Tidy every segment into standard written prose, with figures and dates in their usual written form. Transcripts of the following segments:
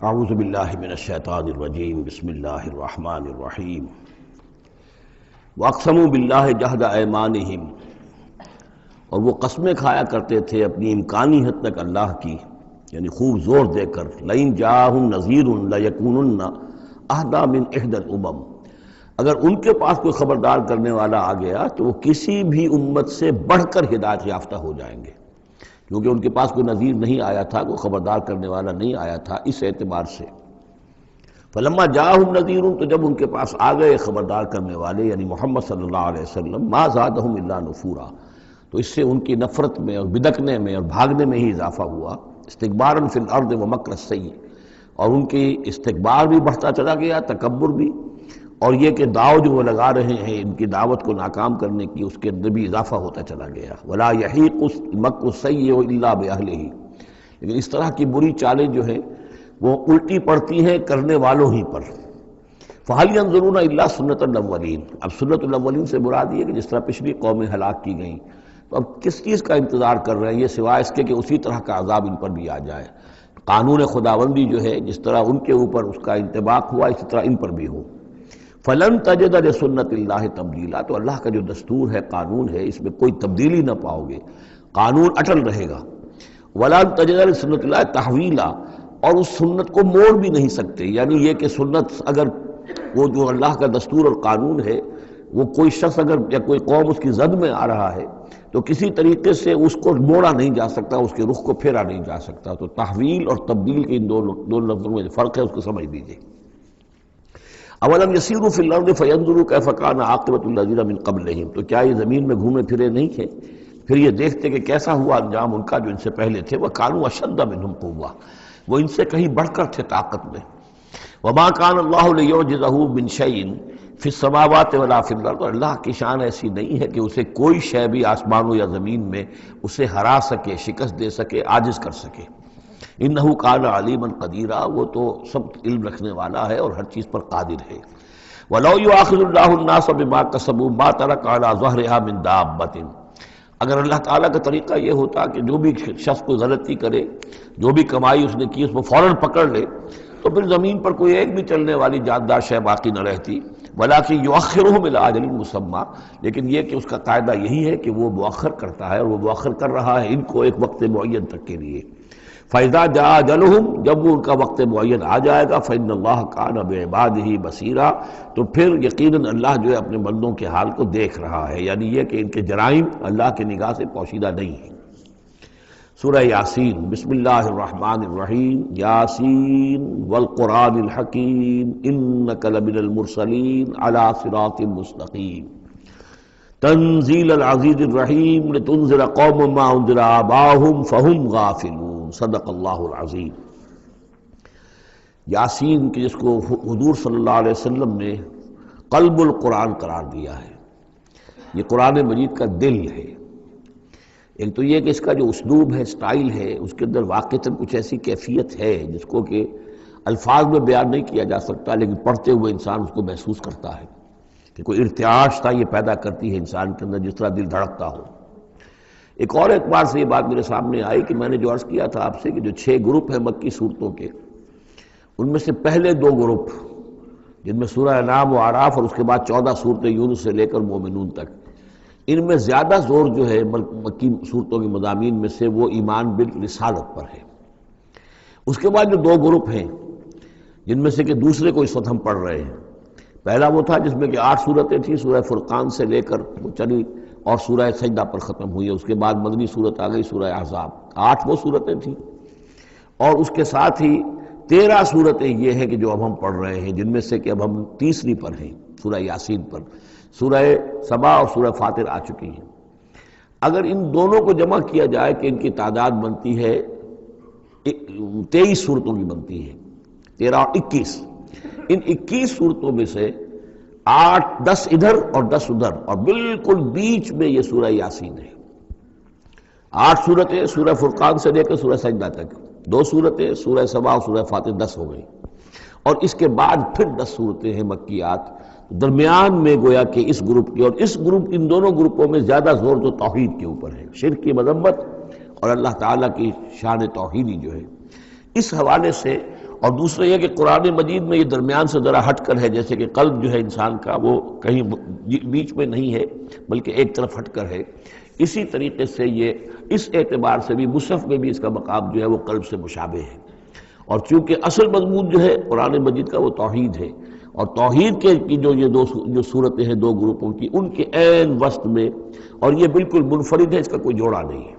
اعوذ باللہ من الشیطان الرجیم بسم اللہ الرحمن الرحیم واقسموا باللہ جہد ایمانہم، اور وہ قسمیں کھایا کرتے تھے اپنی امکانی حد تک اللہ کی، یعنی خوب زور دے کر لئن جاءہم نذیر لیکونن اہدی من احدی الامم، اگر ان کے پاس کوئی خبردار کرنے والا آ گیا تو وہ کسی بھی امت سے بڑھ کر ہدایت یافتہ ہو جائیں گے، کیونکہ ان کے پاس کوئی نذیر نہیں آیا تھا، کوئی خبردار کرنے والا نہیں آیا تھا۔ اس اعتبار سے فلما جاءہم نذیر، تو جب ان کے پاس آ گئے خبردار کرنے والے یعنی محمد صلی اللہ علیہ وسلم، ما زادہم الا نفورا، تو اس سے ان کی نفرت میں اور بدکنے میں اور بھاگنے میں ہی اضافہ ہوا، استکبارا فی الارض ومکر السیء، اور ان کی استکبار بھی بڑھتا چلا گیا، تکبر بھی، اور یہ کہ داؤ جو وہ لگا رہے ہیں ان کی دعوت کو ناکام کرنے کی، اس کے اندر بھی اضافہ ہوتا چلا گیا۔ ولا یحیق المکر السیء الا باہلہ، لیکن اس طرح کی بری چالیں جو ہیں وہ الٹی پڑتی ہیں کرنے والوں ہی پر۔ فہل ینظرون الا سنت الاولین، اب سنت الاولین سے مراد یہ کہ جس طرح پچھلی قومیں ہلاک کی گئیں، تو اب کس چیز کا انتظار کر رہے ہیں یہ سوائے اس کے کہ اسی طرح کا عذاب ان پر بھی آ جائے۔ قانون خداوندی جو ہے جس طرح ان کے اوپر اس کا انطباق ہوا اسی طرح ان پر بھی ہو۔ فلن تجد لسنت اللہ تبدیلا، تو اللہ کا جو دستور ہے، قانون ہے، اس میں کوئی تبدیلی نہ پاؤ گے، قانون اٹل رہے گا۔ ولن تجد لسنت اللہ تحویلا، اور اس سنت کو موڑ بھی نہیں سکتے، یعنی یہ کہ سنت اگر وہ جو اللہ کا دستور اور قانون ہے وہ کوئی شخص اگر یا کوئی قوم اس کی زد میں آ رہا ہے تو کسی طریقے سے اس کو موڑا نہیں جا سکتا، اس کے رخ کو پھیرا نہیں جا سکتا۔ تو تحویل اور تبدیل کے ان دو لفظوں میں فرق ہے، اس کو سمجھ لیجیے۔ اولم یسیروا فی الارض فینظروا کیف کان عاقبۃ الذین من قبلہم، تو کیا یہ زمین میں گھومے پھرے نہیں تھے پھر یہ دیکھتے کہ کیسا ہوا انجام ان کا جو ان سے پہلے تھے۔ وکانوا اشد منہم قوۃ، وہ ان سے کہیں بڑھ کر تھے طاقت میں۔ وما کان اللہ لیعجزہ من شیء فی السماوات ولا فی الارض، اور اللہ کی شان ایسی نہیں ہے کہ اسے کوئی شے بھی آسمانوں یا زمین میں اسے ہرا سکے، شکست دے سکے، عاجز کر سکے۔ انہ کان علیما قدیرا، وہ تو سب علم رکھنے والا ہے اور ہر چیز پر قادر ہے۔ ولو یؤاخذ اللہ الناس بما کسبوا ما ترک علی ظہرها من دابۃ، اگر اللہ تعالیٰ کا طریقہ یہ ہوتا کہ جو بھی شخص کو غلطی کرے، جو بھی کمائی اس نے کی اس کو فوراً پکڑ لے، تو پھر زمین پر کوئی ایک بھی چلنے والی جاندار شے باقی نہ رہتی۔ ولیکن یؤخرھم الی اجل مسمى، لیکن یہ کہ اس کا قاعدہ یہی ہے کہ وہ مؤخر کرتا ہے، اور وہ مؤخر کر رہا ہے ان کو ایک وقت معین تک کے لیے۔ فَإِذَا جَاءَ أَجَلُهُمْ، جب وہ ان کا وقت معین آ جائے گا، فَإِنَّ اللَّهَ كَانَ بِعِبَادِهِ بَصِيرًا، تو پھر یقیناً اللہ جو ہے اپنے بندوں کے حال کو دیکھ رہا ہے، یعنی یہ کہ ان کے جرائم اللہ کی نگاہ سے پوشیدہ نہیں ہیں۔ سورہ یاسین، بسم اللہ الرحمن الرحیم۔ یاسین والقرآن الحکیم انک لمن المرسلین علی صراط مستقیم تنزیل العزیز الرحیم لتنذر قوما ما انذر آباؤہم فہم غافلون۔ صدق اللہ العظیم۔ یاسین کی جس کو حضور صلی اللہ علیہ وسلم نے قلب القرآن قرار دیا ہے، یہ قرآن مجید کا دل ہے۔ ایک تو یہ کہ اس کا جو اسلوب ہے، سٹائل ہے، اس کے اندر واقعتاً کچھ ایسی کیفیت ہے جس کو کہ الفاظ میں بیان نہیں کیا جا سکتا، لیکن پڑھتے ہوئے انسان اس کو محسوس کرتا ہے کہ کوئی ارتعاش تھا یہ پیدا کرتی ہے انسان کے اندر، جس طرح دل دھڑکتا ہو۔ ایک اور اعتبار سے یہ بات میرے سامنے آئی کہ میں نے جو عرض کیا تھا آپ سے کہ جو 6 گروپ ہیں مکی صورتوں کے، ان میں سے پہلے 2 گروپ جن میں سورہ انعام و اعراف اور اس کے بعد 14 صورتیں یونس سے لے کر مومنون تک، ان میں زیادہ زور جو ہے مکی صورتوں کے مضامین میں سے وہ ایمان بالرسالت پر ہے۔ اس کے بعد جو 2 گروپ ہیں جن میں سے کہ دوسرے کو اس وقت ہم پڑھ رہے ہیں، پہلا وہ تھا جس میں کہ 8 صورتیں تھیں، سورہ فرقان سے لے کر وہ چلی اور سورہ سجدہ پر ختم ہوئی، اس کے بعد مدنی صورت آ گئی سورہ احزاب، 8 وہ صورتیں تھیں، اور اس کے ساتھ ہی 13 صورتیں یہ ہیں کہ جو اب ہم پڑھ رہے ہیں، جن میں سے کہ اب ہم تیسری پر ہیں، سورہ یاسین پر۔ سورہ سبا اور سورہ فاطر آ چکی ہیں۔ اگر ان دونوں کو جمع کیا جائے کہ ان کی تعداد بنتی ہے 23 صورتوں کی بنتی ہے، 13 اور 21۔ ان 21 صورتوں میں سے 10 ادھر اور 10 ادھر، اور بالکل بیچ میں یہ سورہ یاسین ہے۔ 8 صورتیں سورہ فرقان سے لے کر سورہ سجدہ تک، 2 صورتیں سورہ سبا اور سورہ فاطر، 10 ہو گئی، اور اس کے بعد پھر 10 صورتیں ہیں مکیات۔ درمیان میں گویا کہ اس گروپ کی اور اس گروپ، ان دونوں گروپوں میں زیادہ زور تو توحید کے اوپر ہے، شرک کی مذمت اور اللہ تعالیٰ کی شان توحیدی جو ہے، اس حوالے سے اور دوسرا یہ کہ قرآن مجید میں یہ درمیان سے ذرا ہٹ کر ہے، جیسے کہ قلب جو ہے انسان کا وہ کہیں بیچ میں نہیں ہے بلکہ ایک طرف ہٹ کر ہے، اسی طریقے سے یہ اس اعتبار سے بھی مصحف میں بھی اس کا مقام جو ہے وہ قلب سے مشابہ ہے۔ اور چونکہ اصل مضمون جو ہے قرآن مجید کا وہ توحید ہے، اور توحید کی یہ جو صورتیں ہیں دو گروپوں کی، ان کے عین وسط میں، اور یہ بالکل منفرد ہے، اس کا کوئی جوڑا نہیں ہے۔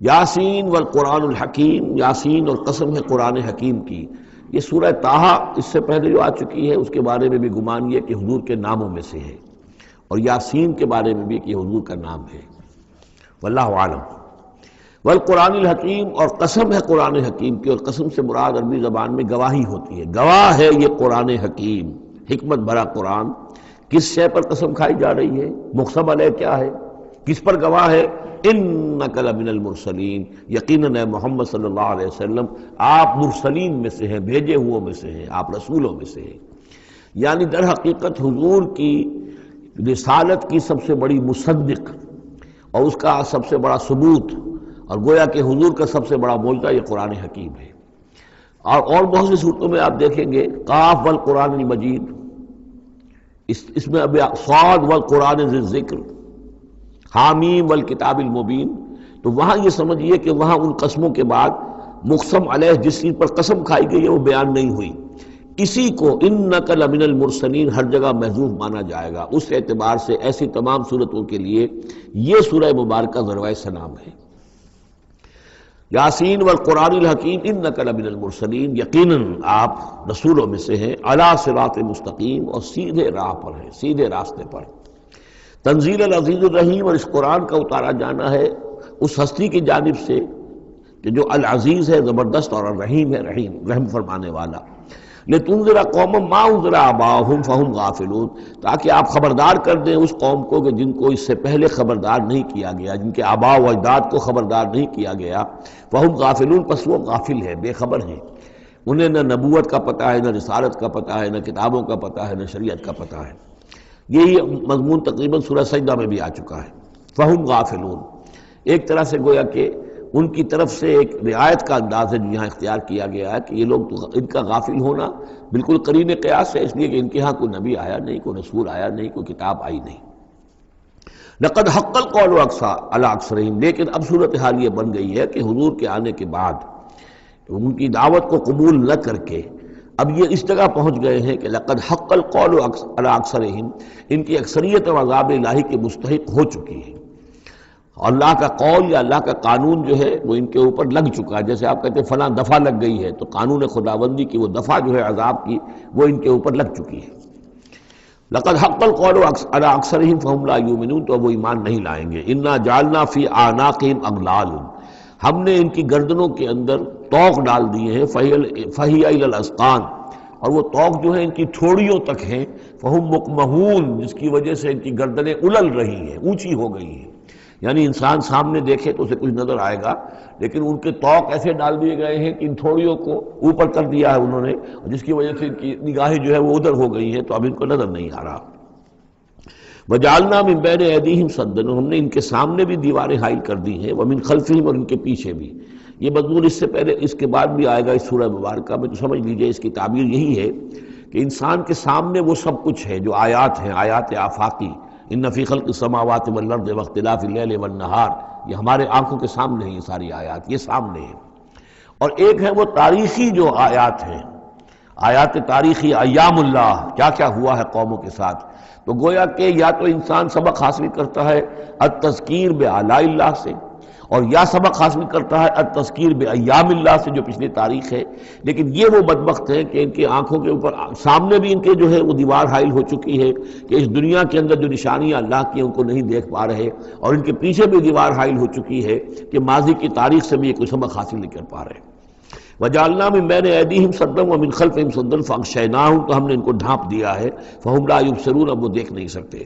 یاسین والقرآن الحکیم، یاسین اور قسم ہے قرآن حکیم کی۔ یہ سورہ طٰہٰ اس سے پہلے جو آ چکی ہے اس کے بارے میں بھی گمان یہ کہ حضور کے ناموں میں سے ہے، اور یاسین کے بارے میں بھی کہ حضور کا نام ہے، واللہ عالم۔ والقرآن الحکیم، اور قسم ہے قرآن حکیم کی، اور قسم سے مراد عربی زبان میں گواہی ہوتی ہے، گواہ ہے یہ قرآن حکیم، حکمت بھرا قرآن۔ کس شے پر قسم کھائی جا رہی ہے؟ مقسم علیہ کیا ہے؟ کس پر گواہ ہے؟ انک لمن المرسلین، یقیناً اے محمد صلی اللہ علیہ وسلم آپ مرسلین میں سے ہیں، بھیجے ہوئوں میں سے ہیں، آپ رسولوں میں سے ہیں۔ یعنی در حقیقت حضور کی رسالت کی سب سے بڑی مصدق اور اس کا سب سے بڑا ثبوت، اور گویا کہ حضور کا سب سے بڑا معجزہ یہ قرآن حکیم ہے۔ اور بہت سی صورتوں میں آپ دیکھیں گے قاف والقرآن المجید، اس میں اب صاد والقرآن ذی الذکر، حامیم والکتاب المبین، تو وہاں یہ سمجھیے کہ وہاں ان قسموں کے بعد مقسم علیہ جس چیز پر قسم کھائی گئی ہے وہ بیان نہیں ہوئی، اسی کو انک لمن المرسلین ہر جگہ محذوف مانا جائے گا۔ اس اعتبار سے ایسی تمام صورتوں کے لیے یہ سورہ مبارکہ ذروۂ سلام ہے۔ یاسین والقرآن الحکیم انک لمن المرسلین، یقیناً آپ رسولوں میں سے ہیں، علی صراط مستقیم، اور سیدھے راہ پر ہیں، سیدھے راستے پر۔ تنزیل العزیز الرحیم، اور اس قرآن کا اتارا جانا ہے اس ہستی کی جانب سے کہ جو العزیز ہے، زبردست، اور الرحیم ہے، رحم فرمانے والا۔ لتنذر قوما ما انذر آباؤہم فہم غافلون، تاکہ آپ خبردار کر دیں اس قوم کو کہ جن کو اس سے پہلے خبردار نہیں کیا گیا، جن کے آباء و اجداد کو خبردار نہیں کیا گیا، فہم غافلون، پس وہ غافل ہیں، بے خبر ہیں، انہیں نہ نبوت کا پتہ ہے، نہ رسالت کا پتہ ہے، نہ کتابوں کا پتہ ہے، نہ شریعت کا پتہ ہے۔ یہی مضمون تقریباً سورہ سجدہ میں بھی آ چکا ہے، فہم غافلون۔ ایک طرح سے گویا کہ ان کی طرف سے ایک رعایت کا انداز ہے جو یہاں اختیار کیا گیا ہے کہ یہ لوگ تو ان کا غافل ہونا بالکل قرین قیاس ہے، اس لیے کہ ان کے ہاں کوئی نبی آیا نہیں، کوئی رسول آیا نہیں، کوئی کتاب آئی نہیں۔ لقد حق القول علی اکثرہم، لیکن اب صورتحال یہ بن گئی ہے کہ حضور کے آنے کے بعد ان کی دعوت کو قبول نہ کر کے اب یہ اس جگہ پہنچ گئے ہیں کہ لقد حق القول علی اکثرہم، ان کی اکثریت اور عذاب الہی کے مستحق ہو چکی ہے، اور اللہ کا قول یا اللہ کا قانون جو ہے وہ ان کے اوپر لگ چکا ہے۔ جیسے آپ کہتے ہیں فلاں دفعہ لگ گئی ہے، تو قانون خداوندی کی وہ دفعہ جو ہے عذاب کی وہ ان کے اوپر لگ چکی ہے۔ لقد حق القول علی اکثرہم فہم لا یؤمنون، تو وہ ایمان نہیں لائیں گے۔ انا جعلنا فی اعناقہم اغلال، ہم نے ان کی گردنوں کے اندر طوق ڈال دیے ہیں، فہی الی الاذقان، اور وہ طوق جو ہے ان کی ٹھوڑیوں تک ہیں، فہم مقمحون، جس کی وجہ سے ان کی گردنیں الل رہی ہیں، اونچی ہو گئی ہیں۔ یعنی انسان سامنے دیکھے تو اسے کچھ نظر آئے گا، لیکن ان کے طوق ایسے ڈال دیے گئے ہیں کہ ان تھوڑیوں کو اوپر کر دیا ہے انہوں نے، جس کی وجہ سے ان کی نگاہیں جو ہے وہ ادھر ہو گئی ہیں، تو اب ان کو نظر نہیں آ رہا۔ وَجَعَلْنَا مِن بَيْنِ أَيْدِيهِمْ سَدًّا، ہم نے ان کے سامنے بھی دیواریں حائل کر دی ہیں، وَمِن خَلْفِهِمْ، اور ان کے پیچھے بھی۔ یہ مضمون اس سے پہلے اس کے بعد بھی آئے گا اس سورہ مبارکہ میں، تو سمجھ لیجئے اس کی تعبیر یہی ہے کہ انسان کے سامنے وہ سب کچھ ہے جو آیات ہیں، آیات آفاقی، ان فی خلق السماوات والارض واختلاف اللیل والنہار، یہ ہمارے آنکھوں کے سامنے ہیں، یہ ساری آیات یہ سامنے ہیں۔ اور ایک ہے وہ تاریخی جو آیات ہیں، آیات تاریخی، ایام اللہ، کیا کیا ہوا ہے قوموں کے ساتھ، تو گویا کہ یا تو انسان سبق حاصل کرتا ہے التذکیر بآلاء اللہ سے، اور یا سبق حاصل کرتا ہے التذکیر بایام اللہ سے جو پچھلی تاریخ ہے۔ لیکن یہ وہ بدبخت ہیں کہ ان کی آنکھوں کے اوپر سامنے بھی ان کے جو ہے وہ دیوار حائل ہو چکی ہے کہ اس دنیا کے اندر جو نشانیاں اللہ کی ان کو نہیں دیکھ پا رہے، اور ان کے پیچھے بھی دیوار حائل ہو چکی ہے کہ ماضی کی تاریخ سے بھی یہ کوئی سبق حاصل نہیں کر پا رہے۔ وَجَعَلْنَا مِن بَيْنِ أَيْدِيهِمْ سَدًّا وَمِنْ خَلْفِهِمْ سَدًّا فَأَغْشَيْنَاهُمْ، تو ہم نے ان کو ڈھانپ دیا ہے، فَهُمْ لَا يُبْصِرُونَ، اب وہ دیکھ نہیں سکتے۔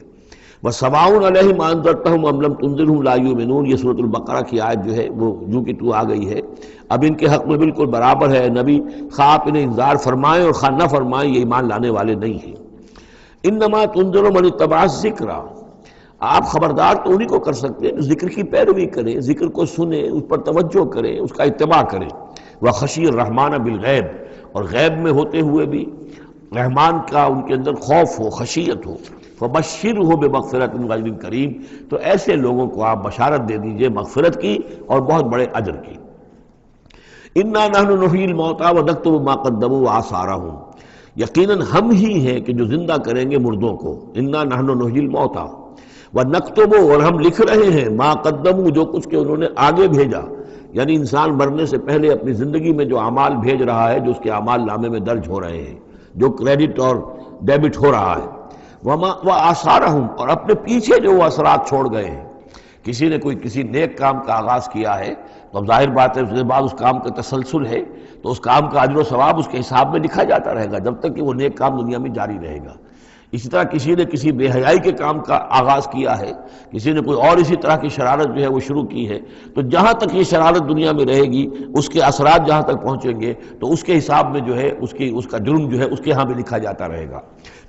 وَسَوَاءٌ عَلَيْهِمْ أَنذَرْتَهُمْ أَمْ لَمْ تُنذِرْهُمْ لَا يُؤْمِنُونَ، یہ سورۃ البقرہ کی آیت جو ہے وہ جو کہ تو آ گئی ہے، اب ان کے حق میں بالکل برابر ہے، نبی خواہ آپ انہیں انذار فرمائیں اور خواہ نہ فرمائیں، یہ ایمان لانے والے نہیں ہیں۔ إِنَّمَا تُنذِرُ مَنِ اتَّبَعَ الذِّكْرَ، آپ خبردار تو انہی کو کر سکتے ہیں جو ذکر کی پیروی کریں، ذکر کو سنیں، اس پر توجہ کریں، اس کا اتباع کریں۔ وخشی الرحمن بالغیب، اور غیب میں ہوتے ہوئے بھی رحمان کا ان کے اندر خوف ہو، خشیت ہو، فبشرہ بمغفرۃ من رب کریم، تو ایسے لوگوں کو آپ بشارت دے دیجئے مغفرت کی اور بہت بڑے اجر کی۔ انا نحن نحیی الموتیٰ ونکتب ما قدموا وآثارہم، یقیناً ہم ہی ہیں کہ جو زندہ کریں گے مردوں کو۔ انا نحن نحیی الموتیٰ ونکتب، اور ہم لکھ رہے ہیں ما قدموا، جو کچھ کہ انہوں نے آگے بھیجا، یعنی انسان مرنے سے پہلے اپنی زندگی میں جو اعمال بھیج رہا ہے، جو اس کے اعمال نامے میں درج ہو رہے ہیں، جو کریڈٹ اور ڈیبٹ ہو رہا ہے، وآثارہم، اور اپنے پیچھے جو وہ اثرات چھوڑ گئے ہیں۔ کسی نے کوئی کسی نیک کام کا آغاز کیا ہے تو اب ظاہر بات ہے اس کے بعد اس کام کا تسلسل ہے، تو اس کام کا اجر و ثواب اس کے حساب میں لکھا جاتا رہے گا جب تک کہ وہ نیک کام دنیا میں جاری رہے گا۔ اسی طرح کسی نے کسی بے حیائی کے کام کا آغاز کیا ہے، کسی نے کوئی اور اسی طرح کی شرارت جو ہے وہ شروع کی ہے، تو جہاں تک یہ شرارت دنیا میں رہے گی، اس کے اثرات جہاں تک پہنچیں گے تو اس کے حساب میں جو ہے اس کا جرم جو ہے اس کے ہاں بھی لکھا جاتا رہے گا۔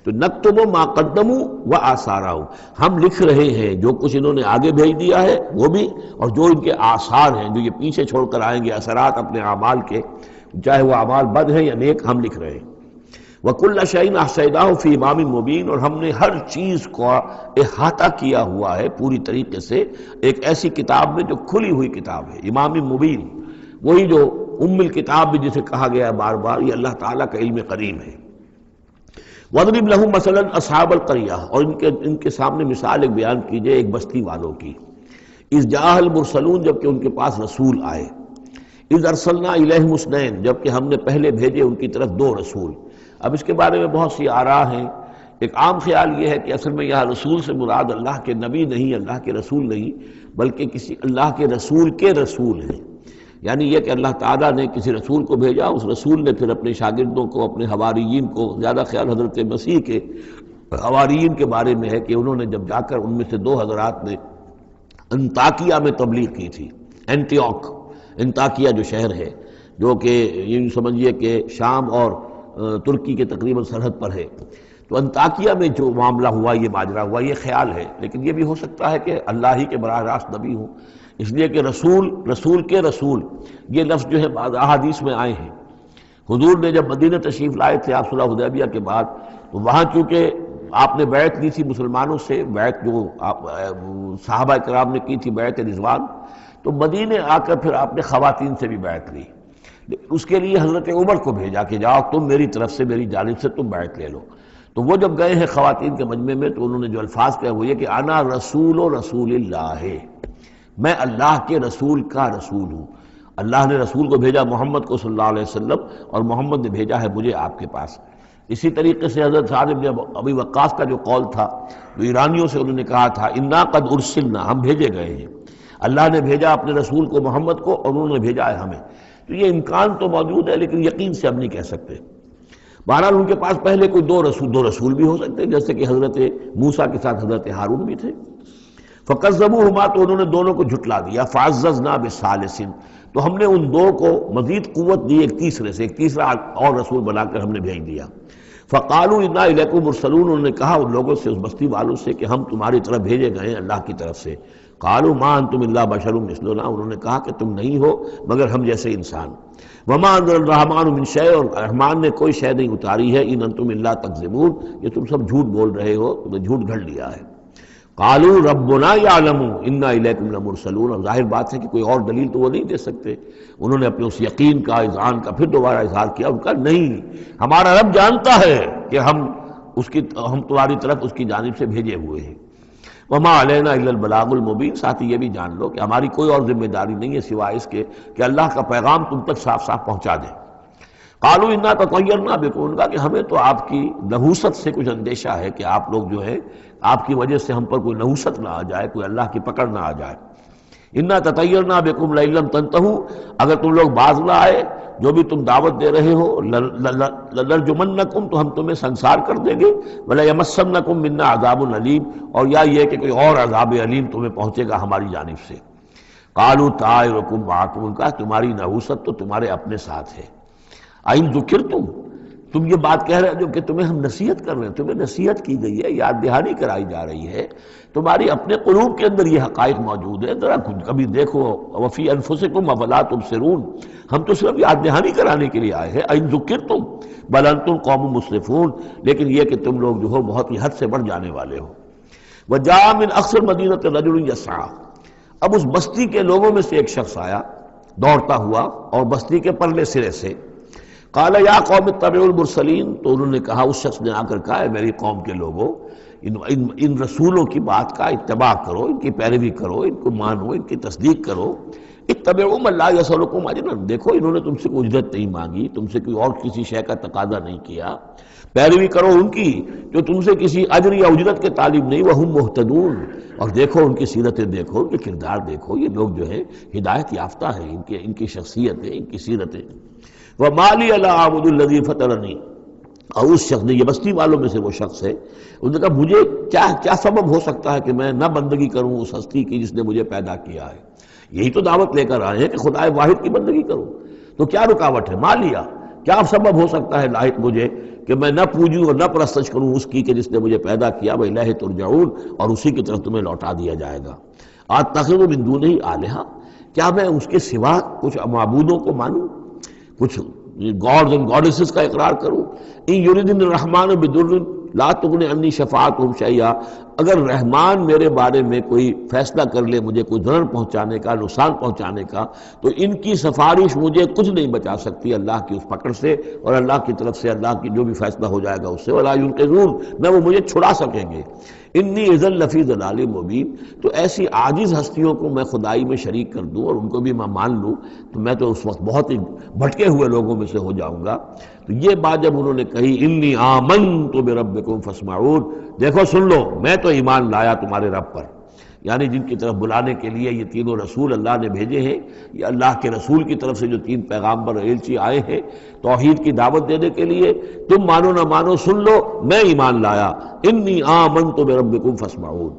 تو نکتب ما قدموا وآثارہم، ہم لکھ رہے ہیں جو کچھ انہوں نے آگے بھیج دیا ہے وہ بھی، اور جو ان کے آثار ہیں جو یہ پیچھے چھوڑ کر آئیں گے اثرات اپنے اعمال کے، چاہے وہ اعمال بد ہیں یا نیک، ہم لکھ رہے ہیں۔ وَكُلَّ شَيْءٍ أَحْصَيْنَاهُ فِي إِمَامٍ مُبِينٍ، اور ہم نے ہر چیز کو احاطہ کیا ہوا ہے پوری طریقے سے ایک ایسی کتاب میں جو کھلی ہوئی کتاب ہے، امام مبین، وہی جو ام الکتاب بھی جسے کہا گیا ہے بار بار، یہ اللہ تعالیٰ کا علم قدیم ہے۔ وَاضْرِبْ لَهُم مَثَلًا أَصْحَابَ الْقَرْيَةِ، اور ان کے سامنے مثال ایک بیان کیجئے ایک بستی والوں کی۔ اِذْ جَاءَ الْمُرْسَلُونَ، جبکہ ان کے پاس رسول آئے۔ اِذْ أَرْسَلْنَا إِلَيْهِمُ اثْنَيْنِ، جبکہ ہم نے پہلے بھیجے ان کی طرف دو رسول۔ اب اس کے بارے میں بہت سی آراء ہیں۔ ایک عام خیال یہ ہے کہ اصل میں یہاں رسول سے مراد اللہ کے نبی نہیں، اللہ کے رسول نہیں، بلکہ کسی اللہ کے رسول ہیں، یعنی یہ کہ اللہ تعالیٰ نے کسی رسول کو بھیجا، اس رسول نے پھر اپنے شاگردوں کو، اپنے حواریین کو، زیادہ خیال حضرت مسیح کے حواریین کے بارے میں ہے کہ انہوں نے جب جا کر ان میں سے دو حضرات نے انطاکیہ میں تبلیغ کی تھی، اینٹیوک، انطاکیہ جو شہر ہے جو کہ یہ سمجھیے کہ شام اور ترکی کے تقریباً سرحد پر ہے، تو انطاکیہ میں جو معاملہ ہوا، یہ ماجرا ہوا، یہ خیال ہے، لیکن یہ بھی ہو سکتا ہے کہ اللہ ہی کے براہ راست نبی ہوں، اس لیے کہ رسول کے رسول یہ لفظ جو ہے بعض احادیث میں آئے ہیں۔ حضور نے جب مدینہ تشریف لائے تھے آپ صلح حدیبیہ کے بعد، تو وہاں چونکہ آپ نے بیعت لی تھی مسلمانوں سے، بیعت جو صحابہ کرام نے کی تھی بیعت رضوان، تو مدینے آ کر پھر آپ نے خواتین سے بھی بیعت لی، اس کے لیے حضرت عمر کو بھیجا کہ جاؤ تم میری طرف سے، میری جانب سے تم بیعت لے لو۔ تو وہ جب گئے ہیں خواتین کے مجمع میں تو انہوں نے جو الفاظ کہے وہ یہ کہ انا رسول اللہ، میں اللہ کے رسول کا رسول ہوں۔ اللہ نے رسول کو بھیجا محمد کو صلی اللہ علیہ وسلم، اور محمد نے بھیجا ہے مجھے آپ کے پاس۔ اسی طریقے سے حضرت سعد بن ابی وقاص کا جو قول تھا، جو ایرانیوں سے انہوں نے کہا تھا انا قد ارسلنا، ہم بھیجے گئے ہیں، اللہ نے بھیجا اپنے رسول کو محمد کو اور انہوں نے بھیجا ہے ہمیں۔ تو یہ امکان تو موجود ہے لیکن یقین سے ہم نہیں کہہ سکتے۔ بہرحال ان کے پاس پہلے کوئی دو رسول بھی ہو سکتے، جیسے کہ حضرت موسیٰ کے ساتھ حضرت ہارون بھی تھے۔ فَكَذَّبُوهُمَا، تو انہوں نے دونوں کو جھٹلا دیا۔ فَعَزَّزْنَا بِثَالِثٍ، تو ہم نے ان دو کو مزید قوت دی ایک تیسرے سے، ایک تیسرا اور رسول بنا کر ہم نے بھیج دیا۔ فَقَالُوا إِنَّا إِلَيْكُمْ مُرْسَلُونَ، انہوں نے کہا ان لوگوں سے، اس بستی والوں سے، کہ ہم تمہاری طرف بھیجے گئے ہیں اللہ کی طرف سے۔ قالوا ما انتم الا بشر مثلنا، انہوں نے کہا کہ تم نہیں ہو مگر ہم جیسے انسان۔ وما انزل الرحمن من شیء، اور رحمان نے کوئی شے نہیں اتاری ہے، ان انتم الا تکذبون، یہ تم سب جھوٹ بول رہے ہو، تم نے جھوٹ گھڑ لیا ہے۔ قالوا ربنا يعلم انا الیکم لمرسلون، اور ظاہر بات ہے کہ کوئی اور دلیل تو وہ نہیں دے سکتے۔ انہوں نے اپنے اس یقین کا، اذعان کا پھر دوبارہ اظہار کیا، ان کا نہیں، ہمارا رب جانتا ہے کہ ہم تمہاری طرف اس کی جانب سے بھیجے ہوئے ہیں۔ وما علینا الا البلاغ المبین، ساتھ ہی یہ بھی جان لو کہ ہماری کوئی اور ذمہ داری نہیں ہے سوائے اس کے کہ اللہ کا پیغام تم تک صاف صاف پہنچا دیں۔ قالوا انا تطیرنا بکم، ان کا کہ ہمیں تو آپ کی نحوست سے کچھ اندیشہ ہے کہ آپ لوگ جو ہے آپ کی وجہ سے ہم پر کوئی نحوست نہ آ جائے، کوئی اللہ کی پکڑ نہ آ جائے۔ انا تطیرنا بکم لئن لم تنتہوا، اگر تم لوگ باز نہ آئے جو بھی تم دعوت دے رہے ہو، لنرجمنکم، تو ہم تمہیں سنسار کر دیں گے، ولیمسنکم منا عذاب علیم، اور یا یہ کہ کوئی اور عذاب علیم تمہیں پہنچے گا ہماری جانب سے۔ قالوا طائرکم معکم، ان کا تمہاری نحوست تو تمہارے اپنے ساتھ ہے۔ ان ذکرتم، تم یہ بات کہہ رہے ہو کہ تمہیں ہم نصیحت کر رہے ہیں، تمہیں نصیحت کی گئی ہے، یاد دہانی کرائی جا رہی ہے، تمہاری اپنے قلوب کے اندر یہ حقائق موجود ہے، ذرا کبھی دیکھو وفی انفسکم افلا تبصرون، ہم تو صرف یاد دہانی کرانے کے لیے آئے ہیں، ان ذکرتم بل انتم قوم مسرفون، لیکن یہ کہ تم لوگ جو ہو بہت ہی حد سے بڑھ جانے والے ہو۔ وجاء من اقصى المدینة رجل یسعی، اب اس بستی کے لوگوں میں سے ایک شخص آیا دوڑتا ہوا، اور بستی کے پرلے سرے سے، قال یا قوم اتبعوا المرسلین، تو انہوں نے کہا، اس شخص نے آ کر کہا، ہے میری قوم کے لوگوں، ان رسولوں کی بات کا اتباع کرو، ان کی پیروی کرو، ان کو مانو، ان کی تصدیق کرو۔ اتبعوا من لا یسألکم اجرا، دیکھو انہوں نے تم سے کوئی اجرت نہیں مانگی، تم سے کوئی اور کسی شے کا تقاضا نہیں کیا، پیروی کرو ان کی جو تم سے کسی اجر یا اجرت کے طالب نہیں، وہم مہتدون، اور دیکھو ان کی سیرتیں، دیکھو ان کے کردار، دیکھو یہ لوگ جو ہے ہدایت یافتہ ہیں، ان کی شخصیتیں، ان کی سیرتیں۔ وَمَا لِيَ لَا أَعْبُدُ الَّذِي فَطَرَنِي، اور اس شخص نے، یہ بستی والوں میں سے وہ شخص ہے، انہوں نے کہا مجھے کیا سبب ہو سکتا ہے کہ میں نہ بندگی کروں اس ہستی کی جس نے مجھے پیدا کیا ہے؟ یہی تو دعوت لے کر آئے ہیں کہ خدا واحد کی بندگی کروں، تو کیا رکاوٹ ہے؟ مالیا، کیا سبب ہو سکتا ہے لاحق مجھے کہ میں نہ پوجوں اور نہ پرستش کروں اس کی کہ جس نے مجھے پیدا کیا، وَإِلَيْهِ تُرْجَعُونَ، اور اسی کی طرف تمہیں لوٹا دیا جائے گا۔ أَتَّخِذُ مِن دُونِهِ آلِهَةً، کیا میں اس کے سوا کچھ معبودوں کو مانوں، کچھ گاڈز اینڈ گاڈیسز کا اقرار کروں؟ ان یریدن الرحمن بدر لا تغن عنی شفاعتهم شیئا، اگر رحمان میرے بارے میں کوئی فیصلہ کر لے، مجھے کوئی ضرر پہنچانے کا، نقصان پہنچانے کا، تو ان کی سفارش مجھے کچھ نہیں بچا سکتی اللہ کی اس پکڑ سے، اور اللہ کی طرف سے اللہ کی جو بھی فیصلہ ہو جائے گا اس سے، ولا ینقذون، نہ وہ مجھے چھڑا سکیں گے۔ انی اذا لفی ضلال مبین، تو ایسی عاجز ہستیوں کو میں خدائی میں شریک کر دوں اور ان کو بھی میں مان لوں تو میں تو اس وقت بہت ہی بھٹکے ہوئے لوگوں میں سے ہو جاؤں گا۔ تو یہ بات جب انہوں نے کہی، انی آمنت بربکم فاسمعون، دیکھو سن لو، میں تو ایمان لایا تمہارے رب پر، یعنی جن کی طرف بلانے کے لیے یہ تینوں رسول اللہ نے بھیجے ہیں، یہ اللہ کے رسول کی طرف سے جو تین پیغامبر ایلچی آئے ہیں توحید کی دعوت دینے کے لیے، تم مانو نہ مانو سن لو، میں ایمان لایا، انی آمنت بربکم فاسمعون۔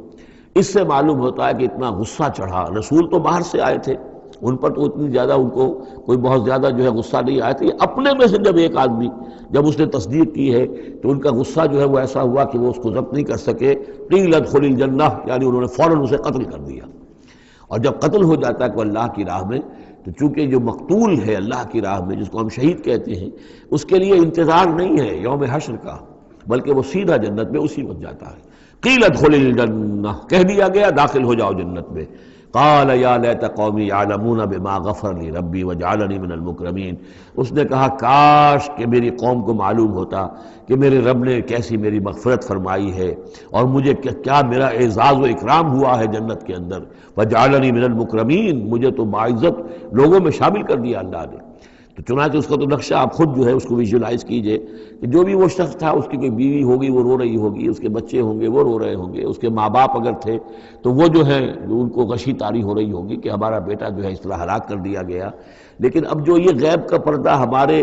اس سے معلوم ہوتا ہے کہ اتنا غصہ چڑھا، رسول تو باہر سے آئے تھے، ان پر تو اتنی زیادہ ان کو کوئی بہت زیادہ جو ہے غصہ نہیں آیا تھا، یہ اپنے میں سے جب ایک آدمی جب اس نے تصدیق کی ہے تو ان کا غصہ جو ہے وہ ایسا ہوا کہ وہ اس کو ضبط نہیں کر سکے، قیل ادخل الجنہ، یعنی انہوں نے فوراً اسے قتل کر دیا۔ اور جب قتل ہو جاتا ہے کوئی اللہ کی راہ میں، تو چونکہ جو مقتول ہے اللہ کی راہ میں، جس کو ہم شہید کہتے ہیں، اس کے لیے انتظار نہیں ہے یوم حشر کا، بلکہ وہ سیدھا جنت میں اسی وقت جاتا ہے۔ قیل ادخل الجنہ، کہہ دیا گیا داخل ہو جاؤ جنت میں۔ قال یا لیت قومی یعلمون بما غفر لی ربی وجعلنی من المکرمین، اس نے کہا کاش کہ میری قوم کو معلوم ہوتا کہ میرے رب نے کیسی میری مغفرت فرمائی ہے اور مجھے کیا میرا اعزاز و اکرام ہوا ہے جنت کے اندر، وجعلنی من المکرمین، مجھے تو باعزت لوگوں میں شامل کر دیا اللہ نے۔ تو چنانچہ اس کا تو نقشہ آپ خود جو ہے اس کو ویژولائز کیجئے کہ جو بھی وہ شخص تھا، اس کی کوئی بیوی ہوگی وہ رو رہی ہوگی، اس کے بچے ہوں گے وہ رو رہے ہوں گے، اس کے ماں باپ اگر تھے تو وہ جو ہے ان کو غشی طاری ہو رہی ہوگی کہ ہمارا بیٹا جو ہے اس طرح ہلاک کر دیا گیا۔ لیکن اب جو یہ غیب کا پردہ ہمارے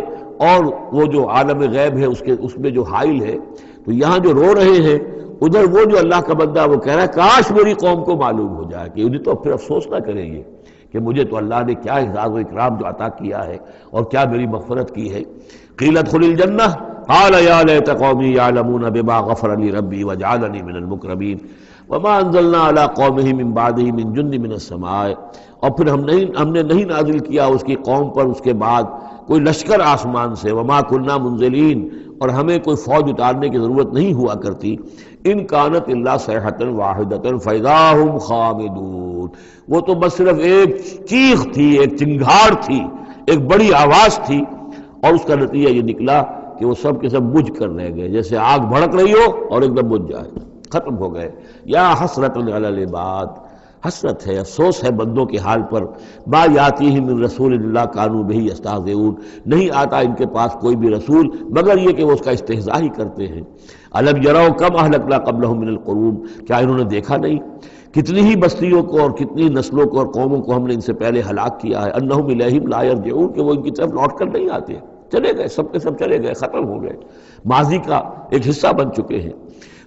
اور وہ جو عالم غیب ہے اس میں جو حائل ہے، تو یہاں جو رو رہے ہیں ادھر وہ جو اللہ کا بندہ وہ کہہ رہا ہے کاش میری قوم کو معلوم ہو جائے، کہ انہیں تو پھر افسوس نہ کریں گے کہ مجھے تو اللہ نے کیا اعزاز و اکرام جو عطا کیا ہے اور کیا میری مغفرت کی ہے۔ قیل ادخل الجنہ قال یا لیت قومی یعلمون بما غفر لی ربی وجعلنی من المکرمین وما انزلنا علی قومہ من بعدہ من جند من السماء، اور پھر ہم نے نہیں نازل کیا اس کی قوم پر اس کے بعد کوئی لشکر آسمان سے، وما کنا منزلین، اور ہمیں کوئی فوج اتارنے کی ضرورت نہیں ہوا کرتی، ان کانت الا صیحۃ واحدۃ فاذا ھم خامدون، وہ تو بس صرف ایک چیخ تھی، ایک چنگھاڑ تھی، ایک بڑی آواز تھی، اور اس کا نتیجہ یہ نکلا کہ وہ سب کے سب بجھ کر رہ گئے، جیسے آگ بھڑک رہی ہو اور ایک دم بجھ جائے، ختم ہو گئے۔ یا حسرۃ علی العباد، حسرت ہے، افسوس ہے بندوں کے حال پر، ما یاتیہم من رسول اللہ کانوا بہ یستہزئون، نہیں آتا ان کے پاس کوئی بھی رسول مگر یہ کہ وہ اس کا استہزاء ہی کرتے ہیں۔ الم یروا کم اہلکنا قبلہم من القرون، کیا انہوں نے دیکھا نہیں کتنی ہی بستیوں کو اور کتنی نسلوں کو اور قوموں کو ہم نے ان سے پہلے ہلاک کیا ہے، انہم الیہم لا یرجعون، کہ وہ ان کی طرف لوٹ کر نہیں آتے، چلے گئے، سب کے سب چلے گئے، ختم ہو گئے، ماضی کا ایک حصہ بن چکے ہیں۔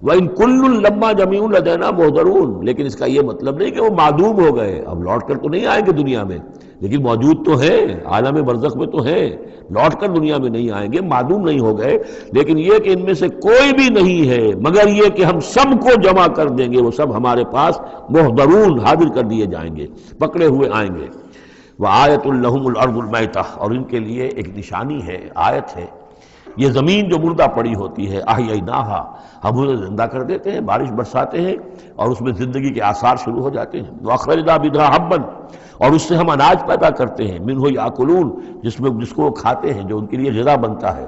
وَإِن كُلٌّ لَمَّا جَمِيعٌ لَدَيْنَا مُحْضَرُونَ، لیکن اس کا یہ مطلب نہیں کہ وہ معدوم ہو گئے، اب لوٹ کر تو نہیں آئیں گے دنیا میں، لیکن موجود تو ہے، عالم برزخ میں تو ہے، لوٹ کر دنیا میں نہیں آئیں گے، معدوم نہیں ہو گئے، لیکن یہ کہ ان میں سے کوئی بھی نہیں ہے مگر یہ کہ ہم سب کو جمع کر دیں گے، وہ سب ہمارے پاس محضرون حاضر کر دیے جائیں گے، پکڑے ہوئے آئیں گے۔ وَآیَةٌ لَهُمُ الْأَرْضُ الْمَيْتَةُ، اور ان کے لیے ایک نشانی ہے، آیت ہے، یہ زمین جو مردہ پڑی ہوتی ہے، احییناھا، ہم اسے زندہ کر دیتے ہیں، بارش برساتے ہیں اور اس میں زندگی کے آثار شروع ہو جاتے ہیں۔ وَأَخْرَجْنَا مِنْھَا حَبًّا، اور اس سے ہم اناج پیدا کرتے ہیں، منہ یاکلون، جس کو وہ کھاتے ہیں، جو ان کے لیے غذا بنتا ہے۔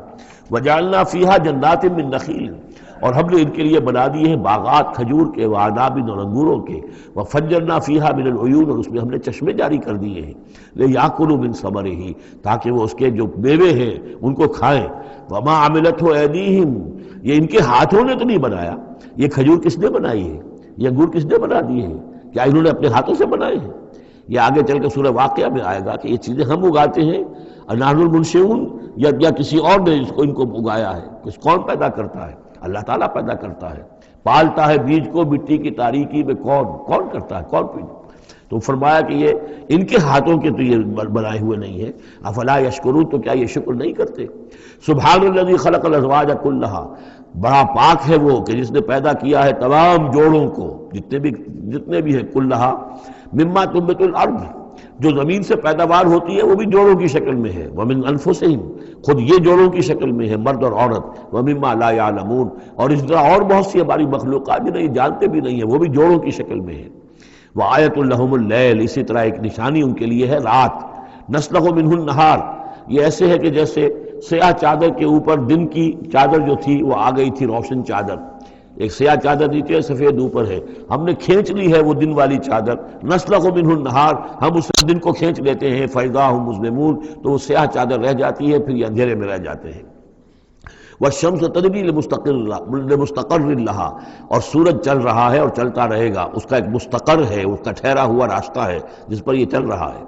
وجعلنا فیہا جنات من نخیل، اور ہم نے ان کے لیے بنا دیے ہیں باغات کھجور کے، وعناب اور انگوروں کے، وفجرنا فیہا من العیون، اور اس میں ہم نے چشمے جاری کر دیے ہیں، لیاکلوا من ثمرہ، تاکہ وہ اس کے جو میوے ہیں ان کو کھائیں۔ وما عملتہ ایدیہم، یہ ان کے ہاتھوں نے تو نہیں بنایا، یہ کھجور کس نے بنائی ہے، یہ انگور کس نے بنا دیے ہیں، کیا انہوں نے اپنے ہاتھوں سے بنائے ہیں؟ یہ آگے چل کے سورہ واقعہ میں آئے گا کہ یہ چیزیں ہم اگاتے ہیں، نحن المنشئون، یا کسی اور نے ان کو اگایا ہے، کون پیدا کرتا ہے؟ اللہ تعالیٰ پیدا کرتا ہے، پالتا ہے بیج کو مٹی کی تاریکی میں، کون کرتا ہے، کون پیدا؟ تو فرمایا کہ یہ ان کے ہاتھوں کے تو یہ بنائے ہوئے نہیں ہے۔ افلا یشکرون، تو کیا یہ شکر نہیں کرتے؟ سبحان الذی خلق الازواج کلھا، بڑا پاک ہے وہ کہ جس نے پیدا کیا ہے تمام جوڑوں کو، جتنے بھی ہیں، کلھا مما تنبت الارض، جو زمین سے پیداوار ہوتی ہے وہ بھی جوڑوں کی شکل میں ہے، ومن انفسہم، خود یہ جوڑوں کی شکل میں ہے، مرد اور عورت، ومما لا یعلمون، اور اس طرح اور بہت سی ہماری مخلوقات بھی نہیں جانتے بھی نہیں ہیں، وہ بھی جوڑوں کی شکل میں ہے۔ وآیۃ لہم اللیل، اسی طرح ایک نشانی ان کے لیے ہے رات، نسلخ منہ النہار، یہ ایسے ہے کہ جیسے سیاہ چادر کے اوپر دن کی چادر جو تھی وہ آ گئی تھی روشن چادر، ایک سیاہ چادر نیچے سفید اوپر ہے، ہم نے کھینچ لی ہے وہ دن والی چادر، نسلخ منہ النہار، ہم اس دن کو کھینچ لیتے ہیں، فاذا ہم مظلمون، تو وہ سیاہ چادر رہ جاتی ہے، پھر یہ اندھیرے میں رہ جاتے ہیں۔ والشمس تجری لمستقر لہا، اور سورج چل رہا ہے اور چلتا رہے گا، اس کا ایک مستقر ہے، اس کا ٹھہرا ہوا راستہ ہے جس پر یہ چل رہا ہے۔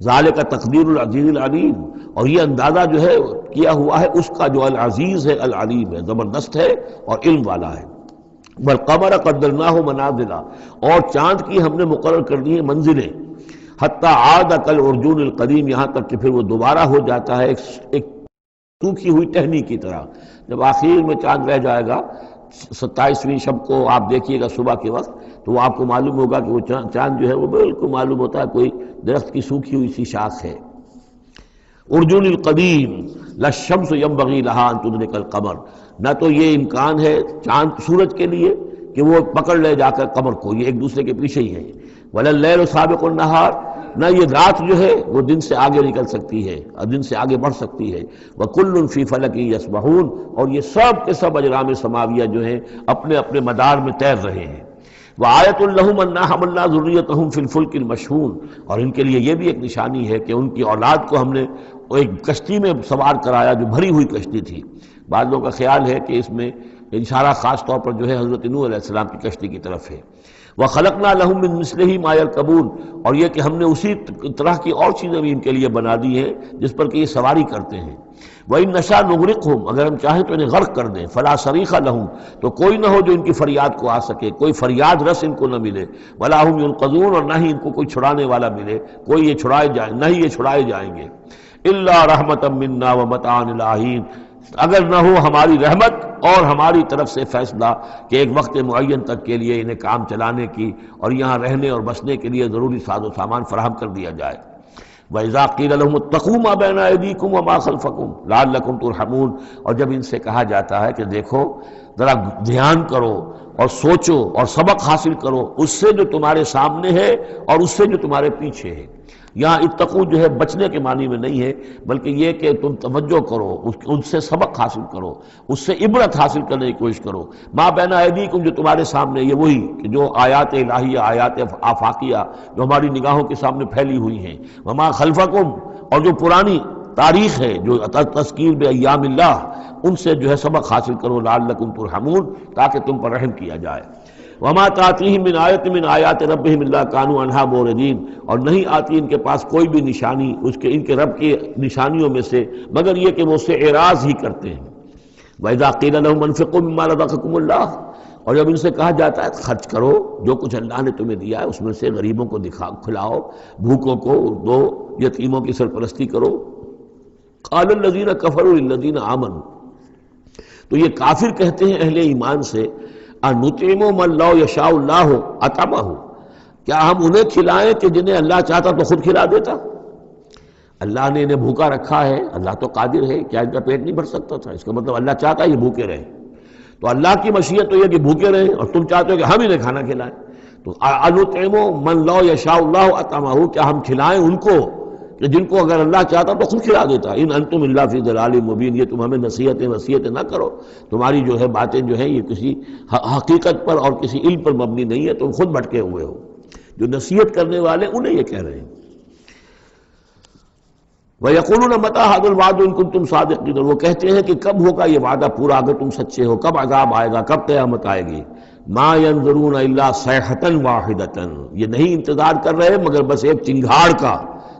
ذالک تقدیر العزیز العلیم، اور یہ اندازہ جو ہے کیا ہوا ہے اس کا جو العزیز ہے، العلیم ہے، زبردست ہے اور علم والا ہے۔ والقمر قدرناہ منازل، اور چاند کی ہم نے مقرر کر دی ہیں منزلیں، حتی عاد کالعرجون القدیم، یہاں تک کہ پھر وہ دوبارہ ہو جاتا ہے ایک سوکھی ہوئی ٹہنی کی طرح۔ جب آخر میں چاند رہ جائے گا 27ویں شب کو آپ دیکھیے گا صبح کے وقت، تو وہ آپ کو معلوم ہوگا کہ وہ چاند جو ہے وہ بالکل معلوم ہوتا ہے کوئی درخت کی سوکھی ہوئی سی شاخ ہے۔ ارجون القدیم لا الشمس ينبغي لها ان تدرك القمر، نہ تو یہ امکان ہے چاند سورج کے لیے کہ وہ پکڑ لے جا کر قمر کو، یہ ایک دوسرے کے پیچھے ہی ہے۔ ولا اللیل سابق النہار، نہ یہ رات جو ہے وہ دن سے آگے نکل سکتی ہے اور دن سے آگے بڑھ سکتی ہے۔ وَكُلٌّ فِي فَلَكٍ يَسْبَحُونَ، اور یہ سب کے سب اجرام سماویہ جو ہیں اپنے اپنے مدار میں تیر رہے ہیں۔ وَآیَةٌ لَهُمْ أَنَّا حَمَلْنَا ذُرِّيَّتَهُمْ فِي الْفُلْكِ الْمَشْحُونِ، اور ان کے لیے یہ بھی ایک نشانی ہے کہ ان کی اولاد کو ہم نے ایک کشتی میں سوار کرایا جو بھری ہوئی کشتی تھی۔ بعض لوگوں کا خیال ہے کہ اس میں اشارہ خاص طور پر جو ہے حضرت نوح علیہ السلام کی کشتی کی طرف ہے۔ وَخَلَقْنَا لَهُم مِّن مِّثْلِهِ مَا يَرْكَبُونَ، اور یہ کہ ہم نے اسی طرح کی اور چیزیں بھی ان کے لیے بنا دی ہیں جس پر کہ یہ سواری کرتے ہیں۔ وَإِن نَّشَأْ نُغْرِقْهُمْ، اگر ہم چاہیں تو انہیں غرق کر دیں، فَلَا صَرِيخَ لَهُمْ، تو کوئی نہ ہو جو ان کی فریاد کو آ سکے، کوئی فریاد رس ان کو نہ ملے، وَلَا هُمْ يُنقَذُونَ، اور نہ ہی ان کو کوئی چھڑانے والا ملے، کوئی یہ چھڑائے جائیں، نہ ہی یہ چھڑائے جائیں گے۔ إِلَّا رَحْمَةً مِّنَّا وَمَتَاعًا إِلَىٰ حِينٍ، اگر نہ ہو ہماری رحمت اور ہماری طرف سے فیصلہ کہ ایک وقت معین تک کے لیے انہیں کام چلانے کی اور یہاں رہنے اور بسنے کے لیے ضروری ساز و سامان فراہم کر دیا جائے۔ وَإِذَا قِيلَ لَهُمُ اتَّقُوا مَا بَيْنَ أَيْدِيكُمْ وَمَا خَلْفَكُمْ لَعَلَّكُمْ تُرْحَمُونَ، اور جب ان سے کہا جاتا ہے کہ دیکھو ذرا دھیان کرو اور سوچو اور سبق حاصل کرو اس سے جو تمہارے سامنے ہے اور اس سے جو تمہارے پیچھے ہے۔ یہاں اتقو جو ہے بچنے کے معنی میں نہیں ہے، بلکہ یہ کہ تم توجہ کرو، ان سے سبق حاصل کرو، اس سے عبرت حاصل کرنے کی کوشش کرو۔ ما بین ایدیکم، جو تمہارے سامنے، یہ وہی کہ جو آیات الہیہ، آیات آفاقیہ جو ہماری نگاہوں کے سامنے پھیلی ہوئی ہیں، وما خلفکم، اور جو پرانی تاریخ ہے جو تذکیر بایام اللہ، ان سے جو ہے سبق حاصل کرو، لعلکم ترحمون، تاکہ تم پر رحم کیا جائے۔ وما تاتیہم من آیت من آیات ربہم الا کانوا عنہا معرضین، اور نہیں آتی ان کے پاس کوئی بھی نشانی اس کے ان کے رب کی نشانیوں میں سے مگر یہ کہ وہ اس سے اعراض ہی کرتے ہیں۔ وَإِذَا قِيلَ لَهُمْ أَنفِقُوا مِمَّا رَزَقَكُمُ اللَّهُ، اور جب ان سے کہا جاتا ہے خرچ کرو جو کچھ اللہ نے تمہیں دیا ہے اس میں سے غریبوں کو کھلاؤ، بھوکوں کو دو، یتیموں کی سرپرستی کرو. قال الذین کفروا للذین آمنوا، تو یہ کافر کہتے ہیں اہل ایمان سے انطعم من لو یشاء اللہ اطعمہ، کیا ہم انہیں کھلائیں کہ جنہیں اللہ چاہتا تو خود کھلا دیتا؟ اللہ نے انہیں بھوکا رکھا ہے، اللہ تو قادر ہے، کیا ان کا پیٹ نہیں بھر سکتا تھا؟ اس کا مطلب اللہ چاہتا ہے یہ بھوکے رہیں. تو اللہ کی مشیت تو یہ کہ بھوکے رہیں، اور تم چاہتے ہو کہ ہم انہیں کھانا کھلائیں. تو انطعم من لو یشاء اللہ اطعمہ، کیا ہم کھلائیں ان کو کہ جن کو اگر اللہ چاہتا تو خود کھلا دیتا. ان انتم الا فی ضلال مبین، یہ تم ہمیں نصیحتیں نہ کرو، تمہاری جو ہے باتیں جو ہیں یہ کسی حقیقت پر اور کسی علم پر مبنی نہیں ہے، تم خود بھٹکے ہوئے ہو. جو نصیحت کرنے والے انہیں یہ کہہ رہے ہیں. وَيَقُولُونَ مَتَىٰ هَٰذَا الْوَعْدُ إِن كُنتُمْ صَادِقِينَ، وہ کہتے ہیں کہ کب ہوگا یہ وعدہ پورا اگر تم سچے ہو، کب عذاب آئے گا، کب قیامت آئے گی. مَا يَنظُرُونَ إِلَّا صَيْحَةً وَاحِدَةً، یہ نہیں انتظار کر رہے مگر بس ایک چنگھاڑ کا.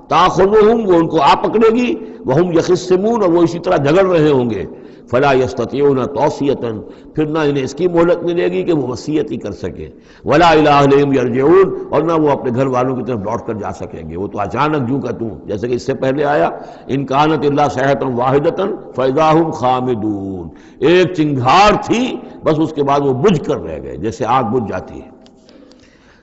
تَأْخُذُهُمْ، وہ ان کو آ پکڑے گی، وَهُمْ يَخِصِّمُونَ، اور وہ اسی طرح جھگڑ رہے ہوں گے. فَلَا يَسْتَطِيعُونَ تَوْصِيَةً، پھر نہ انہیں اس کی مہلت ملے گی کہ وہ وصیت ہی کر سکے. وَلَا إِلَىٰ أَهْلِهِمْ يَرْجِعُونَ، اور نہ وہ اپنے گھر والوں کی طرف لوٹ کر جا سکیں گے. وہ تو اچانک جو کا توں، جیسے کہ اس سے پہلے آیا إِن كَانَتْ إِلَّا صَيْحَةً وَاحِدَةً فَإِذَا هُمْ خَامِدُونَ، ایک چنگھاڑ تھی بس اس کے بعد وہ بجھ کر رہ گئے جیسے آگ بجھ جاتی ہے.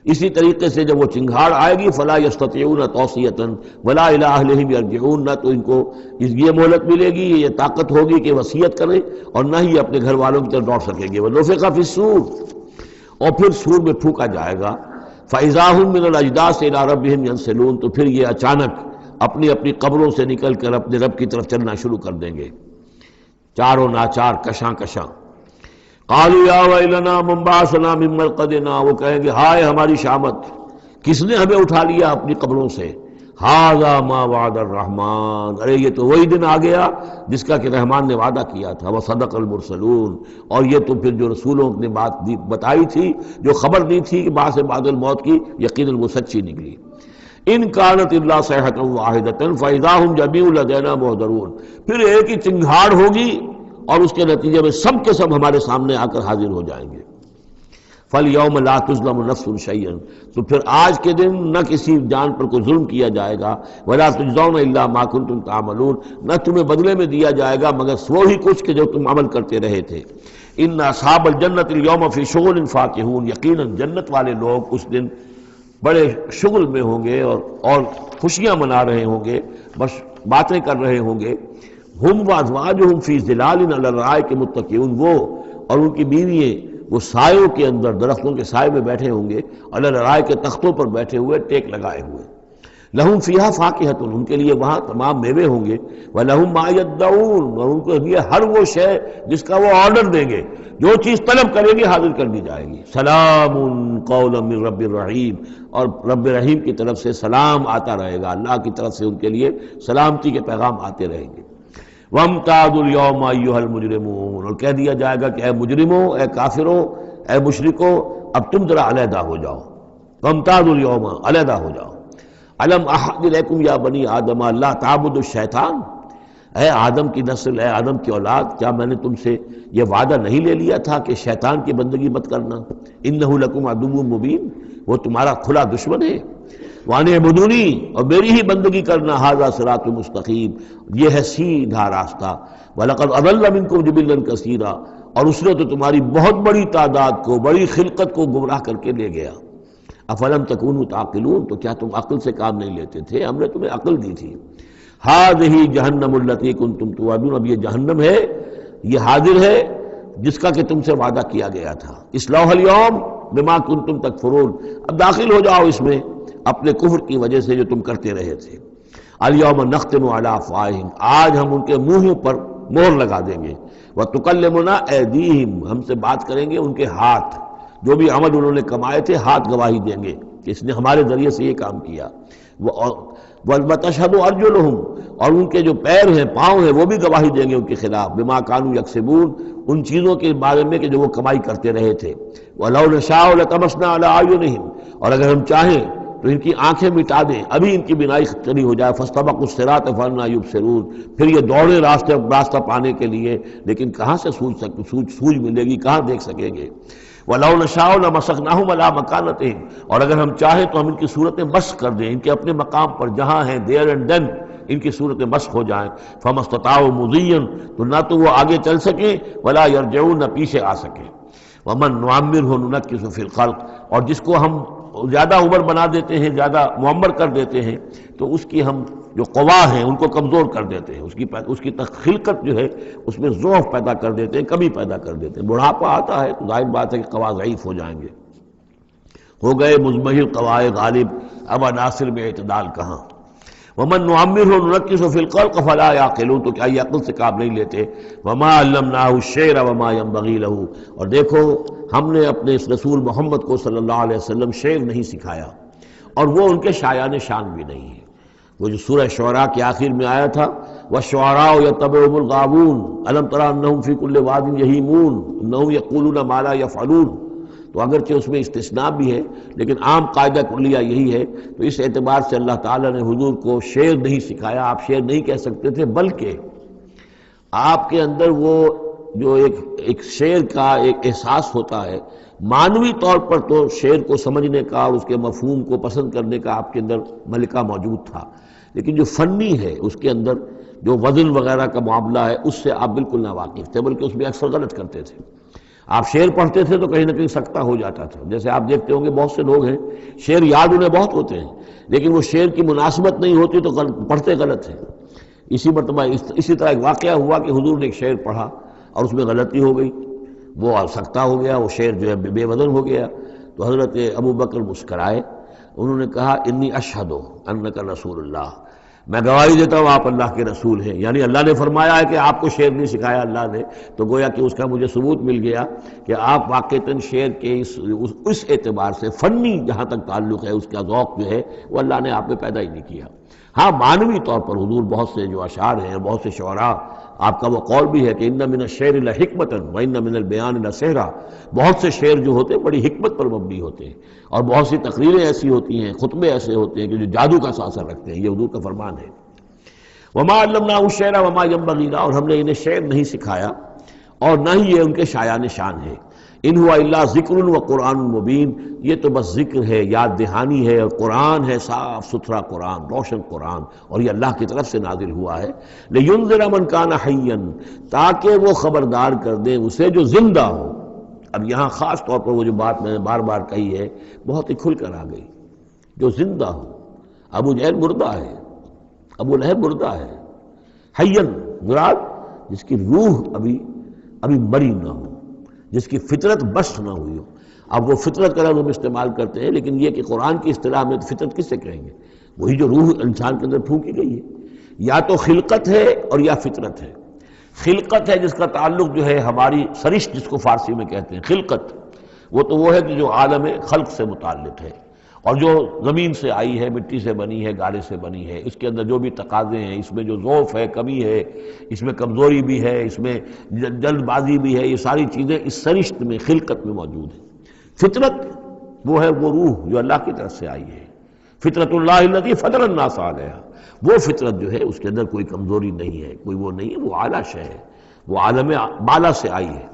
اسی طریقے سے جب وہ چنگھاڑ آئے گی فلا یستطیعون توصیۃ ولا الی اہلہم یرجعون، نہ تو ان کو یہ مہلت ملے گی، یہ طاقت ہوگی کہ وصیت کریں، اور نہ ہی اپنے گھر والوں کی طرف لوٹ سکیں گے. ونفخ فی الصور، اور پھر سور میں پھونکا جائے گا. فاذا هم من الاجداث الى ربهم ينسلون، تو پھر یہ اچانک اپنی اپنی قبروں سے نکل کر اپنے رب کی طرف چلنا شروع کر دیں گے، چاروں ناچار کشاں کشاں. قالوا یا ویلنا من بعثنا من مرقدنا، وہ کہیں گے ہائے ہماری شامت، کس نے ہمیں اٹھا لیا اپنی قبروں سے. ھذا ما وعد الرحمن، ارے یہ تو وہی دن آ گیا جس کا کہ رحمان نے وعدہ کیا تھا. وصدق المرسلون، اور یہ تو پھر جو رسولوں نے بات بتائی تھی، جو خبر دی تھی کہ بعث بعد الموت کی، یقیناً وہ سچی نکلی. ان کانت الا صیحۃ واحدۃ فاذا هم جميع لدینا محضرون، پھر ایک ہی چنگھاڑ ہوگی اور اس کے نتیجے میں سب کے سب ہمارے سامنے آ کر حاضر ہو جائیں گے. فَالْيَوْمَ لَا تُظْلَمُ نَفْسٌ شَيْئًا، تو پھر آج کے دن نہ کسی جان پر کوئی ظلم کیا جائے گا. وَلَا تُجْزَوْنَ إِلَّا مَا كُنتُمْ تَعْمَلُونَ، نہ تمہیں بدلے میں دیا جائے گا مگر وہی کچھ کہ جو تم عمل کرتے رہے تھے. إِنَّ أَصْحَابَ الْجَنَّةِ الْيَوْمَ فِي شُغُلٍ فَاكِهُونَ، یقیناً جنت والے لوگ اس دن بڑے شغل میں ہوں گے اور خوشیاں منا رہے ہوں گے، بس باتیں کر رہے ہوں گے. ہم وازواجہم فی ظلال علی الارائک متکئون، وہ اور ان کی بیوییں وہ سایوں کے اندر، درختوں کے سائے میں بیٹھے ہوں گے، علی الارائک کے تختوں پر بیٹھے ہوئے، ٹیک لگائے ہوئے. لہم فیہا فاکہۃ، ان کے لیے وہاں تمام میوے ہوں گے. ولہم ما یدعون، اور ان کے لیے ہر وہ شے جس کا وہ آرڈر دیں گے، جو چیز طلب کریں گے حاضر کر دی جائے گی. سلام قولا من رب الرحیم، اور رب رحیم کی طرف سے سلام آتا رہے گا، اللہ کی طرف سے ان کے لیے سلامتی کے پیغام آتے رہیں گے. وَامْتَازُوا الْيَوْمَ أَيُّهَا الْمُجْرِمُونَ، اور کہہ دیا جائے گا کہ اے مجرموں، اے کافروں، اے مشرکوں، اب تم ذرا علیحدہ ہو جاؤ. وَامْتَازُوا الْيَوْمَ، علیحدہ ہو جاؤ. أَلَمْ أَعْهَدْ إِلَيْكُمْ يَا بَنِي آدَمَ أَلَّا تَعْبُدُوا الشَّيْطَانَ، اے آدم کی نسل، اے آدم کی اولاد، کیا میں نے تم سے یہ وعدہ نہیں لے لیا تھا کہ شیطان کی بندگی مت کرنا. إِنَّهُ لَكُمْ عَدُوٌّ مُّبِينٌ، وہ تمہارا کھلا دشمن ہے. وَأَنِ اعْبُدُونِی، اور میری ہی بندگی کرنا. ھذا صراط مستقیم، یہ ہے سیدھا راستہ. وَلَقَدْ أَضَلَّ مِنكُمْ جِبِلًّا كَثِيرًا، اور اس نے تو تمہاری بہت بڑی تعداد کو، بڑی خلقت کو گمراہ کر کے لے گیا. أَفَلَمْ تَكُونُوا تَعْقِلُونَ، تو کیا تم عقل سے کام نہیں لیتے تھے؟ ہم نے تمہیں عقل دی تھی. ھذِہ جہنم التی کنتم توعدون، اب یہ جہنم ہے، یہ حاضر ہے جس کا کہ تم سے وعدہ کیا گیا تھا. اصلوھا اليوم بما کنتم تکفرون، اب داخل ہو جاؤ اس میں اپنے کفر کی وجہ سے جو تم کرتے رہے تھے. الیوم نختم علی افواہہم، آج ہم ان کے منہوں پر مہر لگا دیں گے. وتکلمنا ایدیہم، ہم سے بات کریں گے ان کے ہاتھ، جو بھی عمل انہوں نے کمائے تھے ہاتھ گواہی دیں گے کہ اس نے ہمارے ذریعے سے یہ کام کیا. وتشہد ارجلہم، اور ان کے جو پیر ہیں، پاؤں ہیں، وہ بھی گواہی دیں گے ان کے خلاف. بما کانوا یکسبون، ان چیزوں کے بارے میں کہ جو وہ کمائی کرتے رہے تھے. ولو نشاء لطمسنا علی اعینہم، اور اگر ہم چاہیں تو ان کی آنکھیں مٹا دیں، ابھی ان کی بینائی چلی ہو جائے. فاستبقوا الصراط فأنى يبصرون، پھر یہ دوڑے راستہ پانے کے لیے، لیکن کہاں سے سوج ملے گی، کہاں دیکھ سکیں گے. وَلَوْ نَشَاءُ لَمَسَخْنَاهُمْ عَلَىٰ مَكَانَتِهِمْ، اور اگر ہم چاہیں تو ہم ان کی صورتیں مسخ کر دیں، ان کے اپنے مقام پر جہاں ہیں there and then ان کی صورتیں مسخ ہو جائیں. فَمَا اسْتَطَاعُوا مُضِيًّا، تو نہ تو وہ آگے چل سکیں وَلَا يَرْجِعُونَ، نہ پیچھے آ سکیں. وَمَن نُعَمِّرْهُ نُنَكِّسُ فِي الْخَلْقِ، اور جس کو ہم زیادہ عمر بنا دیتے ہیں، زیادہ معمر کر دیتے ہیں، تو اس کی ہم جو قوا ہیں ان کو کمزور کر دیتے ہیں، اس کی خلقت جو ہے اس میں ضعف پیدا کر دیتے ہیں، کمی پیدا کر دیتے ہیں. بڑھاپا آتا ہے تو ظاہر بات ہے کہ قوا ضعیف ہو جائیں گے. ہو گئے مزمحل قوائے غالب، اب عناصر میں اعتدال کہاں. وَمَن نُعَمِّرْهُ نُنَكِّسُ فِي الْخَلْقِ فَلَا يَعْقِلُونَ، تو کیا یہ عقل سے کام نہیں لیتے. وَمَا عَلَّمْنَاهُ الشِّعْرَ وَمَا يَنبَغِي لَهُ، اور دیکھو ہم نے اپنے اس رسول محمد کو صلی اللہ علیہ وسلم شعر نہیں سکھایا، اور وہ ان کے شایان شان بھی نہیں ہے. وہ جو سورہ شعراء کے آخر میں آیا تھا وَالشُّعَرَاءُ يَتَّبِعُهُمُ الْغَاوُونَ أَلَمْ تَرَ أَنَّهُمْ فِي كُلِّ وَادٍ يَهِيمُونَ إِنَّهُمْ يَقُولُونَ مَا لَا يَفْعَلُونَ، تو اگرچہ اس میں استثناء بھی ہے لیکن عام قاعدہ کلیہ یہی ہے. تو اس اعتبار سے اللہ تعالیٰ نے حضور کو شعر نہیں سکھایا، آپ شعر نہیں کہہ سکتے تھے، بلکہ آپ کے اندر وہ جو ایک شعر کا ایک احساس ہوتا ہے، معنوی طور پر تو شعر کو سمجھنے کا اور اس کے مفہوم کو پسند کرنے کا آپ کے اندر ملکہ موجود تھا، لیکن جو فنی ہے اس کے اندر جو وزن وغیرہ کا معاملہ ہے اس سے آپ بالکل نہ واقف تھے، بلکہ اس میں اکثر غلط کرتے تھے. آپ شعر پڑھتے تھے تو کہیں نہ کہیں سکتہ ہو جاتا تھا. جیسے آپ دیکھتے ہوں گے بہت سے لوگ ہیں شعر یاد انہیں بہت ہوتے ہیں، لیکن وہ شعر کی مناسبت نہیں ہوتی تو پڑھتے غلط ہیں. اسی مرتبہ اسی طرح ایک واقعہ ہوا کہ حضور نے ایک شعر پڑھا اور اس میں غلطی ہو گئی، وہ سکتہ ہو گیا، وہ شعر جو ہے بے وزن ہو گیا. تو حضرت ابو بکر مسکرائے، انہوں نے کہا انی اشہد انک رسول اللہ، میں گواہی دیتا ہوں آپ اللہ کے رسول ہیں. یعنی اللہ نے فرمایا ہے کہ آپ کو شعر نہیں سکھایا اللہ نے، تو گویا کہ اس کا مجھے ثبوت مل گیا کہ آپ واقعتاً شعر کے اس اعتبار سے فنی جہاں تک تعلق ہے اس کا ذوق جو ہے وہ اللہ نے آپ میں پیدا ہی نہیں کیا. ہاں معنوی طور پر حضور بہت سے جو اشعار ہیں، بہت سے شعراء، آپ کا وہ قول بھی ہے کہ ان من الشعر لحکمۃ وان من البیان لسحرا، بہت سے شعر جو ہوتے ہیں بڑی حکمت پر مبنی ہوتے ہیں، اور بہت سی تقریریں ایسی ہوتی ہیں، خطبے ایسے ہوتے ہیں کہ جو جادو کا اثر رکھتے ہیں. یہ حضور کا فرمان ہے. وما علمناه الشعر وما ينبغي له، اور ہم نے انہیں شعر نہیں سکھایا اور نہ ہی یہ ان کے شایان شان ہے. ان ہوا الا ذکر و قرآن مبین، یہ تو بس ذکر ہے، یاد دہانی ہے، اور قرآن ہے، صاف ستھرا قرآن، روشن قرآن، اور یہ اللہ کی طرف سے نازل ہوا ہے. لینذر من کان حیا، تاکہ وہ خبردار کر دیں اسے جو زندہ ہو. اب یہاں خاص طور پر وہ جو بات میں نے بار بار کہی ہے بہت ہی کھل کر آ گئی، جو زندہ ہو. ابو جہل مردہ ہے، ابو لہب مردہ ہے. حیاً مراد جس کی روح ابھی مری نہ ہو، جس کی فطرت بس نہ ہوئی ہو. اب وہ فطرت کا لفظ ہم استعمال کرتے ہیں، لیکن یہ کہ قرآن کی اصطلاح میں فطرت کس سے کہیں گے؟ وہی جو روح انسان کے اندر پھونکی گئی ہے. یا تو خلقت ہے اور یا فطرت ہے. خلقت ہے جس کا تعلق جو ہے ہماری سرشت جس کو فارسی میں کہتے ہیں خلقت، وہ ہے کہ جو عالم خلق سے متعلق ہے، اور جو زمین سے آئی ہے، مٹی سے بنی ہے، گارے سے بنی ہے. اس کے اندر جو بھی تقاضے ہیں، اس میں جو ضعف ہے، کمی ہے، اس میں کمزوری بھی ہے، اس میں جلد بازی بھی ہے، یہ ساری چیزیں اس سرشت میں خلقت میں موجود ہیں. فطرت وہ ہے وہ روح جو اللہ کی طرف سے آئی ہے. فطرت اللہ التی فطر الناس علیہا، وہ فطرت جو ہے اس کے اندر کوئی کمزوری نہیں ہے، کوئی وہ نہیں ہے، وہ اعلیٰ شے ہے، وہ عالم بالا سے آئی ہے.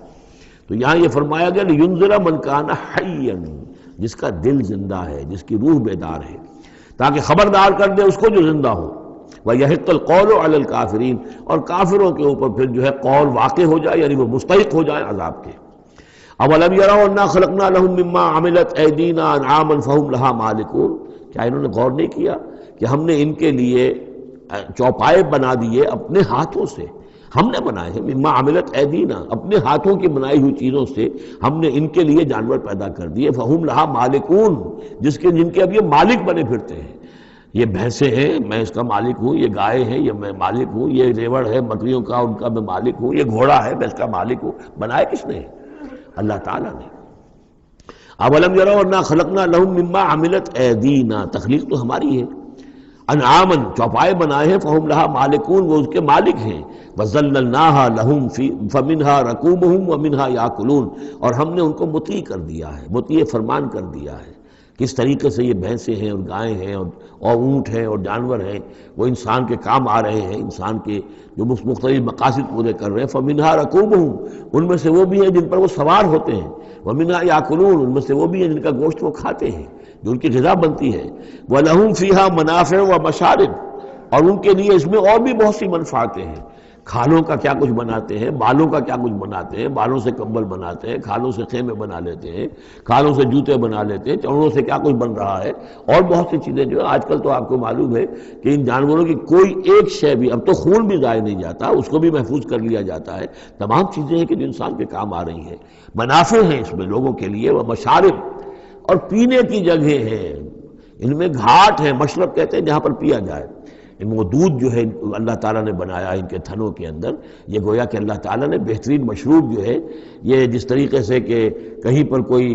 تو یہاں یہ فرمایا گیا لینذر من کان حیا، جس کا دل زندہ ہے، جس کی روح بیدار ہے، تاکہ خبردار کر دے اس کو جو زندہ ہو. وَيَحِقَّ الْقَوْلُ عَلَى الْكَافِرِينَ، اور کافروں کے اوپر پھر جو ہے قول واقع ہو جائے، یعنی وہ مستحق ہو جائے عذاب کے. اَوَلَمْ يَرَوْا أَنَّا خَلَقْنَا لَهُم مِّمَّا عَمِلَتْ أَيْدِينَا أَنْعَامًا فَهُمْ لَهَا مَالِكُونَ، کیا انہوں نے غور نہیں کیا کہ ہم نے ان کے لیے چوپائے بنا دیے اپنے ہاتھوں سے، ہم نے بنائے ہیں. مما عملت ایدینا، اپنے ہاتھوں کی بنائی ہوئی چیزوں سے ہم نے ان کے لیے جانور پیدا کر دیے. فہم لہا مالکون، جن کے اب یہ مالک بنے پھرتے ہیں. یہ بھینسیں ہیں، میں اس کا مالک ہوں، یہ گائے ہیں، یہ میں مالک ہوں، یہ ریوڑ ہے بکریوں کا، ان کا میں مالک ہوں، یہ گھوڑا ہے، میں اس کا مالک ہوں. بنائے کس نے؟ اللہ تعالیٰ نے. اولم یروا انا خلقنا لهم مما عملت ایدینا، تخلیق تو ہماری ہے. انعامن، چوپائے بنائے ہیں، فہم لہا مالکون، وہ اس کے مالک ہیں. وَذَلَّلْنَاهَا لَهُمْ فَمِنْهَا رَكُوبُهُمْ وَمِنْهَا يَأْكُلُونَ، اور ہم نے ان کو مطیع کر دیا ہے، مطیع فرمان کر دیا ہے. کس طریقے سے یہ بھینسیں ہیں اور گائیں ہیں اور اونٹ ہیں اور جانور ہیں، وہ انسان کے کام آ رہے ہیں، انسان کے جو مختلف مقاصد پورے کر رہے ہیں۔ فَمِنْهَا رَكُوبُهُمْ، ان میں سے وہ بھی ہیں جن پر وہ سوار ہوتے ہیں، وَمِنْهَا يَأْكُلُونَ، ان میں سے وہ بھی ہیں جن کا گوشت وہ کھاتے ہیں، جو ان کی غذا بنتی ہے۔ وَلَهُمْ فِيهَا مَنَافِعُ وَمَشَارِبُ، اور ان کے لیے اس میں اور بھی بہت سی منفعتیں ہیں۔ کھالوں کا کیا کچھ بناتے ہیں، بالوں کا کیا کچھ بناتے ہیں، بالوں سے کمبل بناتے ہیں، کھالوں سے خیمے بنا لیتے ہیں، کھالوں سے جوتے بنا لیتے ہیں، چمڑوں سے کیا کچھ بن رہا ہے، اور بہت سی چیزیں جو آج کل تو آپ کو معلوم ہے کہ ان جانوروں کی کوئی ایک شے بھی، اب تو خون بھی ضائع نہیں جاتا، اس کو بھی محفوظ کر لیا جاتا ہے۔ تمام چیزیں ہیں کہ جو انسان کے کام آ رہی ہیں، منافع ہیں اس میں لوگوں کے لیے، وہ مشارب، اور پینے کی جگہیں ہیں، ان میں گھاٹ ہیں، مشرب کہتے ہیں جہاں پر پیا جائے۔ وہ دودھ جو ہے اللہ تعالیٰ نے بنایا ان کے تھنوں کے اندر، یہ گویا کہ اللہ تعالیٰ نے بہترین مشروب جو ہے، یہ جس طریقے سے کہ کہیں پر کوئی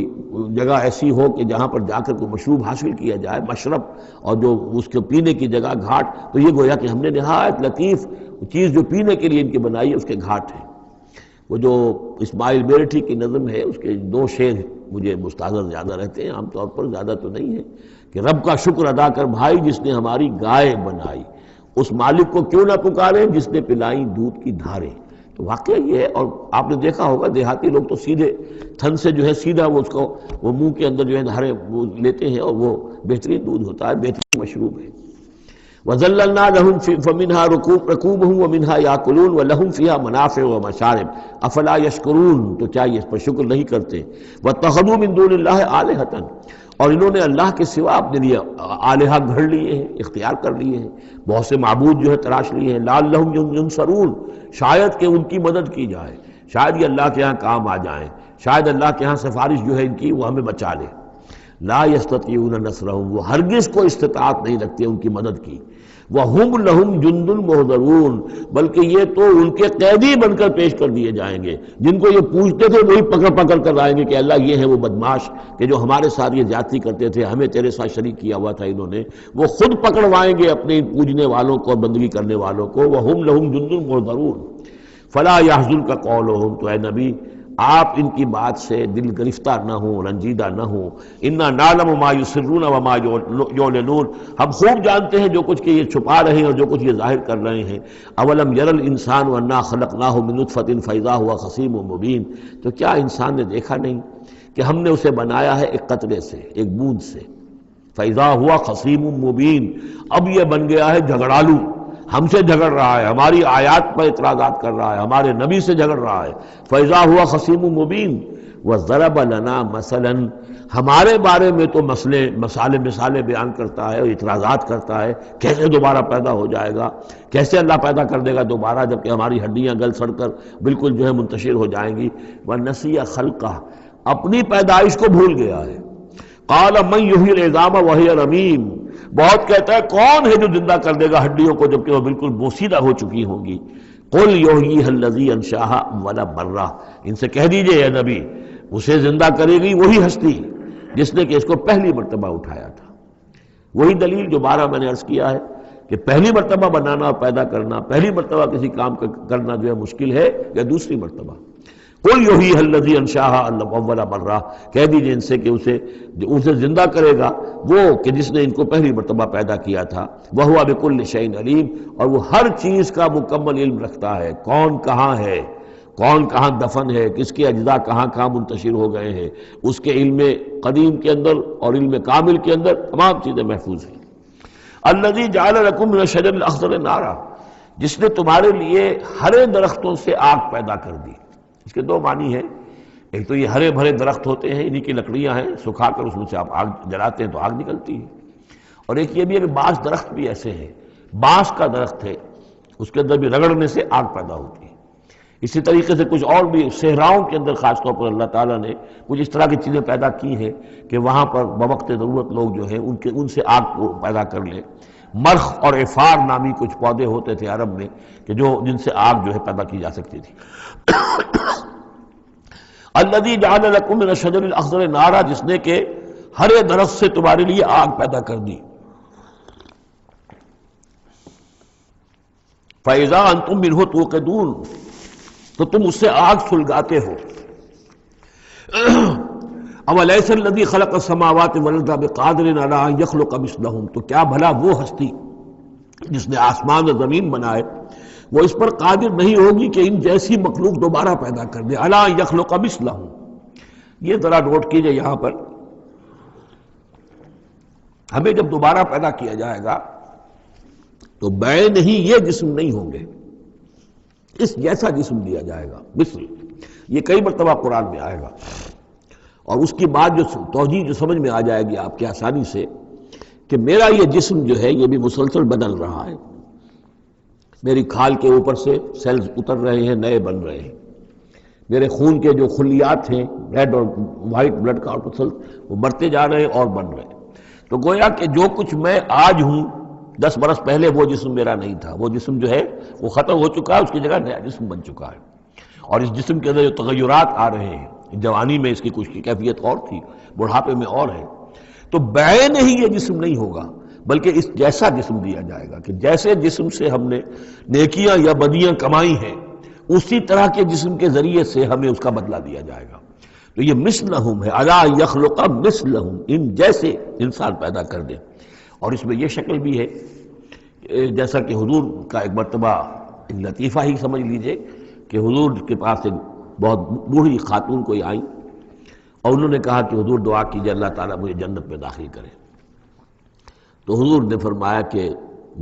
جگہ ایسی ہو کہ جہاں پر جا کر کوئی مشروب حاصل کیا جائے، مشرب، اور جو اس کے پینے کی جگہ گھاٹ، تو یہ گویا کہ ہم نے نہایت لطیف چیز جو پینے کے لیے ان کی بنائی ہے، اس کے گھاٹ ہیں۔ وہ جو اسماعیل میرٹھی کی نظم ہے، اس کے دو شعر مجھے مستحضر زیادہ رہتے ہیں، عام طور پر زیادہ تو نہیں ہے، کہ رب کا شکر ادا کر بھائی جس نے ہماری گائے بنائی، اس مالک کو کیوں نہ پکارے جس نے پلائیں دودھ کی دھاریں۔ تو واقعہ یہ ہے، اور آپ نے دیکھا ہوگا دیہاتی لوگ تو سیدھے تھن سے جو ہے سیدھا وہ اس کو وہ منہ کے اندر جو ہے دھاریں وہ لیتے ہیں، اور وہ بہترین دودھ ہوتا ہے، بہترین مشروب ہے۔ وَذَلَّلْنَا لَهُمْ فَمِنْهَا رَكُوبُهُمْ وَمِنْهَا يَأْكُلُونَ وَلَهُمْ فِيهَا مَنَافِعُ وَمَشَارِبُ أَفَلَا يَشْكُرُونَ، تو کیا یہ اس پر شکر نہیں کرتے؟ وَاتَّخَذُوا مِن دُونِ اللَّهِ آلِهَةً، اور انہوں نے اللہ کے سوا اپنے لیے آلہہ گھڑ لیے ہیں، اختیار کر لیے ہیں، بہت سے معبود جو ہے تراش لیے ہیں، لَعَلَّهُمْ يُنصَرُونَ، شاید کہ ان کی مدد کی جائے، شاید یہ اللہ کے ہاں کام آ جائیں، شاید اللہ کے ہاں سفارش جو ہے ان کی وہ ہمیں بچا لے۔ لا یستطیعون نصرہم، وہ ہرگز کو استطاعت نہیں رکھتے ان کی مدد کی۔ وہم لہم جند محضرون، بلکہ یہ تو ان کے قیدی بن کر پیش کر دیے جائیں گے، جن کو یہ پوچھتے تھے وہی پکڑ پکڑ کر لائیں گے کہ اللہ یہ ہے وہ بدماش کہ جو ہمارے ساتھ یہ زیادتی کرتے تھے، ہمیں تیرے ساتھ شریک کیا ہوا تھا انہوں نے، وہ خود پکڑوائیں گے اپنے پوجنے والوں کو اور بندگی کرنے والوں کو۔ وہم لہم جند محضرون فلا یحزنک قولہم، تو اے نبی آپ ان کی بات سے دل گرفتار نہ ہوں، رنجیدہ نہ ہوں۔ انا نعلم ما یسرون وما یعلنون، ہم خوب جانتے ہیں جو کچھ کہ یہ چھپا رہے ہیں اور جو کچھ یہ ظاہر کر رہے ہیں۔ اولم یر الانسان انا خلقناہ من نطفۃ فاذا هو خصیم مبین، تو کیا انسان نے دیکھا نہیں کہ ہم نے اسے بنایا ہے ایک قطرے سے، ایک بوند سے، فاذا هو خصیم مبین، اب یہ بن گیا ہے جھگڑالو، ہم سے جھگڑ رہا ہے، ہماری آیات پر اعتراضات کر رہا ہے، ہمارے نبی سے جھگڑ رہا ہے۔ فَإِذَا هُوَ خَصِيمٌ مُّبِينٌ وَضَرَبَ لَنَا مَثَلًا، ہمارے بارے میں تو مثالیں بیان کرتا ہے اور اعتراضات کرتا ہے، کیسے دوبارہ پیدا ہو جائے گا، کیسے اللہ پیدا کر دے گا دوبارہ جبکہ ہماری ہڈیاں گل سڑ کر بالکل جو ہے منتشر ہو جائیں گی۔ وَنَسِيَ خَلْقَهُ، اپنی پیدائش کو بھول گیا ہے۔ قَالَ مَن يُحْيِي الْعِظَامَ وَهِيَ رَمِيمٌ، بہت کہتا ہے کون ہے جو زندہ کر دے گا ہڈیوں کو جبکہ وہ بالکل بوسیدہ ہو چکی ہوں گی۔ قُلْ يُحْيِيهَا الَّذِي أَنشَأَهَا أَوَّلَ مَرَّةٍ، ان سے کہہ دیجئے اے نبی اسے زندہ کرے گی وہی ہستی جس نے کہ اس کو پہلی مرتبہ اٹھایا تھا۔ وہی دلیل جو بارہ میں نے عرض کیا ہے کہ پہلی مرتبہ بنانا اور پیدا کرنا، پہلی مرتبہ کسی کام کرنا جو ہے مشکل ہے، یا دوسری مرتبہ۔ قُلْ يُحْيِيهَا الَّذِي أَنشَأَهَا أَوَّلَ مَرَّةٍ، کہہ دیجئے ان سے کہ اسے زندہ کرے گا وہ کہ جس نے ان کو پہلی مرتبہ پیدا کیا تھا۔ وَهُوَ بِكُلِّ شَيْءٍ عَلِيمٌ، اور وہ ہر چیز کا مکمل علم رکھتا ہے، کون کہاں ہے، کون کہاں دفن ہے، کس کے اجزاء کہاں کہاں منتشر ہو گئے ہیں، اس کے علم قدیم کے اندر اور علم کامل کے اندر تمام چیزیں محفوظ ہیں۔ الَّذِي جَعَلَ لَكُم مِّنَ الشَّجَرِ الْأَخْضَرِ نَارًا، جس نے تمہارے لیے ہرے درختوں سے آگ پیدا کر دی۔ اس کے دو معنی ہیں، ایک تو یہ ہرے بھرے درخت ہوتے ہیں، انہی کی لکڑیاں ہیں، سکھا کر اس میں سے آپ آگ جلاتے ہیں تو آگ نکلتی ہے، اور ایک یہ بھی ہے کہ بعض درخت بھی ایسے ہیں، بانس کا درخت ہے اس کے اندر بھی رگڑنے سے آگ پیدا ہوتی ہے۔ اسی طریقے سے کچھ اور بھی صحراؤں کے اندر خاص طور پر اللہ تعالیٰ نے کچھ اس طرح کی چیزیں پیدا کی ہیں کہ وہاں پر بوقت ضرورت لوگ جو ہیں ان سے آگ کو پیدا کر لیں۔ مرخ اور عفار نامی کچھ پودے ہوتے تھے عرب میں کہ جن سے آگ جو ہے پیدا کی جا سکتی تھی۔ الذی جعل لکم من الشجر الاخضر نارا، جس نے کہ ہرے درخت سے تمہارے لیے آگ پیدا کر دی۔ فاذا انتم منہ توقدون، تو تم اس سے آگ سلگاتے ہو۔ اولیس الذی خلق السماوات والارض بقادر علی ان یخلق مثلہم، تو کیا بھلا وہ ہستی جس نے آسمان و زمین بنائے وہ اس پر قادر نہیں ہوگی کہ ان جیسی مخلوق دوبارہ پیدا کر دے، علی ان یخلق مثلہم۔ یہ ذرا نوٹ کیجئے یہاں پر، ہمیں جب دوبارہ پیدا کیا جائے گا تو بے نہیں یہ جسم نہیں ہوں گے، اس جیسا جسم دیا جائے گا، مثل، یہ کئی مرتبہ قرآن میں آئے گا، اور اس کی بات جو توجیہ جو سمجھ میں آ جائے گی آپ کے آسانی سے کہ میرا یہ جسم جو ہے یہ بھی مسلسل بدل رہا ہے، میری کھال کے اوپر سے سیلز اتر رہے ہیں، نئے بن رہے ہیں، میرے خون کے جو خلیات ہیں ریڈ اور وائٹ بلڈ کارپسل وہ بڑھتے جا رہے ہیں اور بن رہے ہیں۔ تو گویا کہ جو کچھ میں آج ہوں 10 برس پہلے وہ جسم میرا نہیں تھا، وہ جسم جو ہے وہ ختم ہو چکا ہے، اس کی جگہ نیا جسم بن چکا ہے، اور اس جسم کے اندر جو تغیرات آ رہے ہیں، جوانی میں اس کی کچھ کی کیفیت اور تھی، بڑھاپے میں اور ہے، تو بعین ہی یہ جسم نہیں ہوگا بلکہ اس جیسا جسم دیا جائے گا کہ جیسے جسم سے ہم نے نیکیاں یا بدیاں کمائی ہیں اسی طرح کے جسم کے ذریعے سے ہمیں اس کا بدلہ دیا جائے گا۔ تو یہ مثلہم ہے، الی یخلق مثلہم، ان جیسے انسان پیدا کر دے۔ اور اس میں یہ شکل بھی ہے جیسا کہ حضور کا ایک مرتبہ ایک لطیفہ ہی سمجھ لیجئے کہ حضور کے پاس ایک بہت بوڑھی خاتون کوئی آئی اور انہوں نے کہا کہ حضور دعا کیجئے اللہ تعالیٰ مجھے جنت میں داخل کرے۔ تو حضور نے فرمایا کہ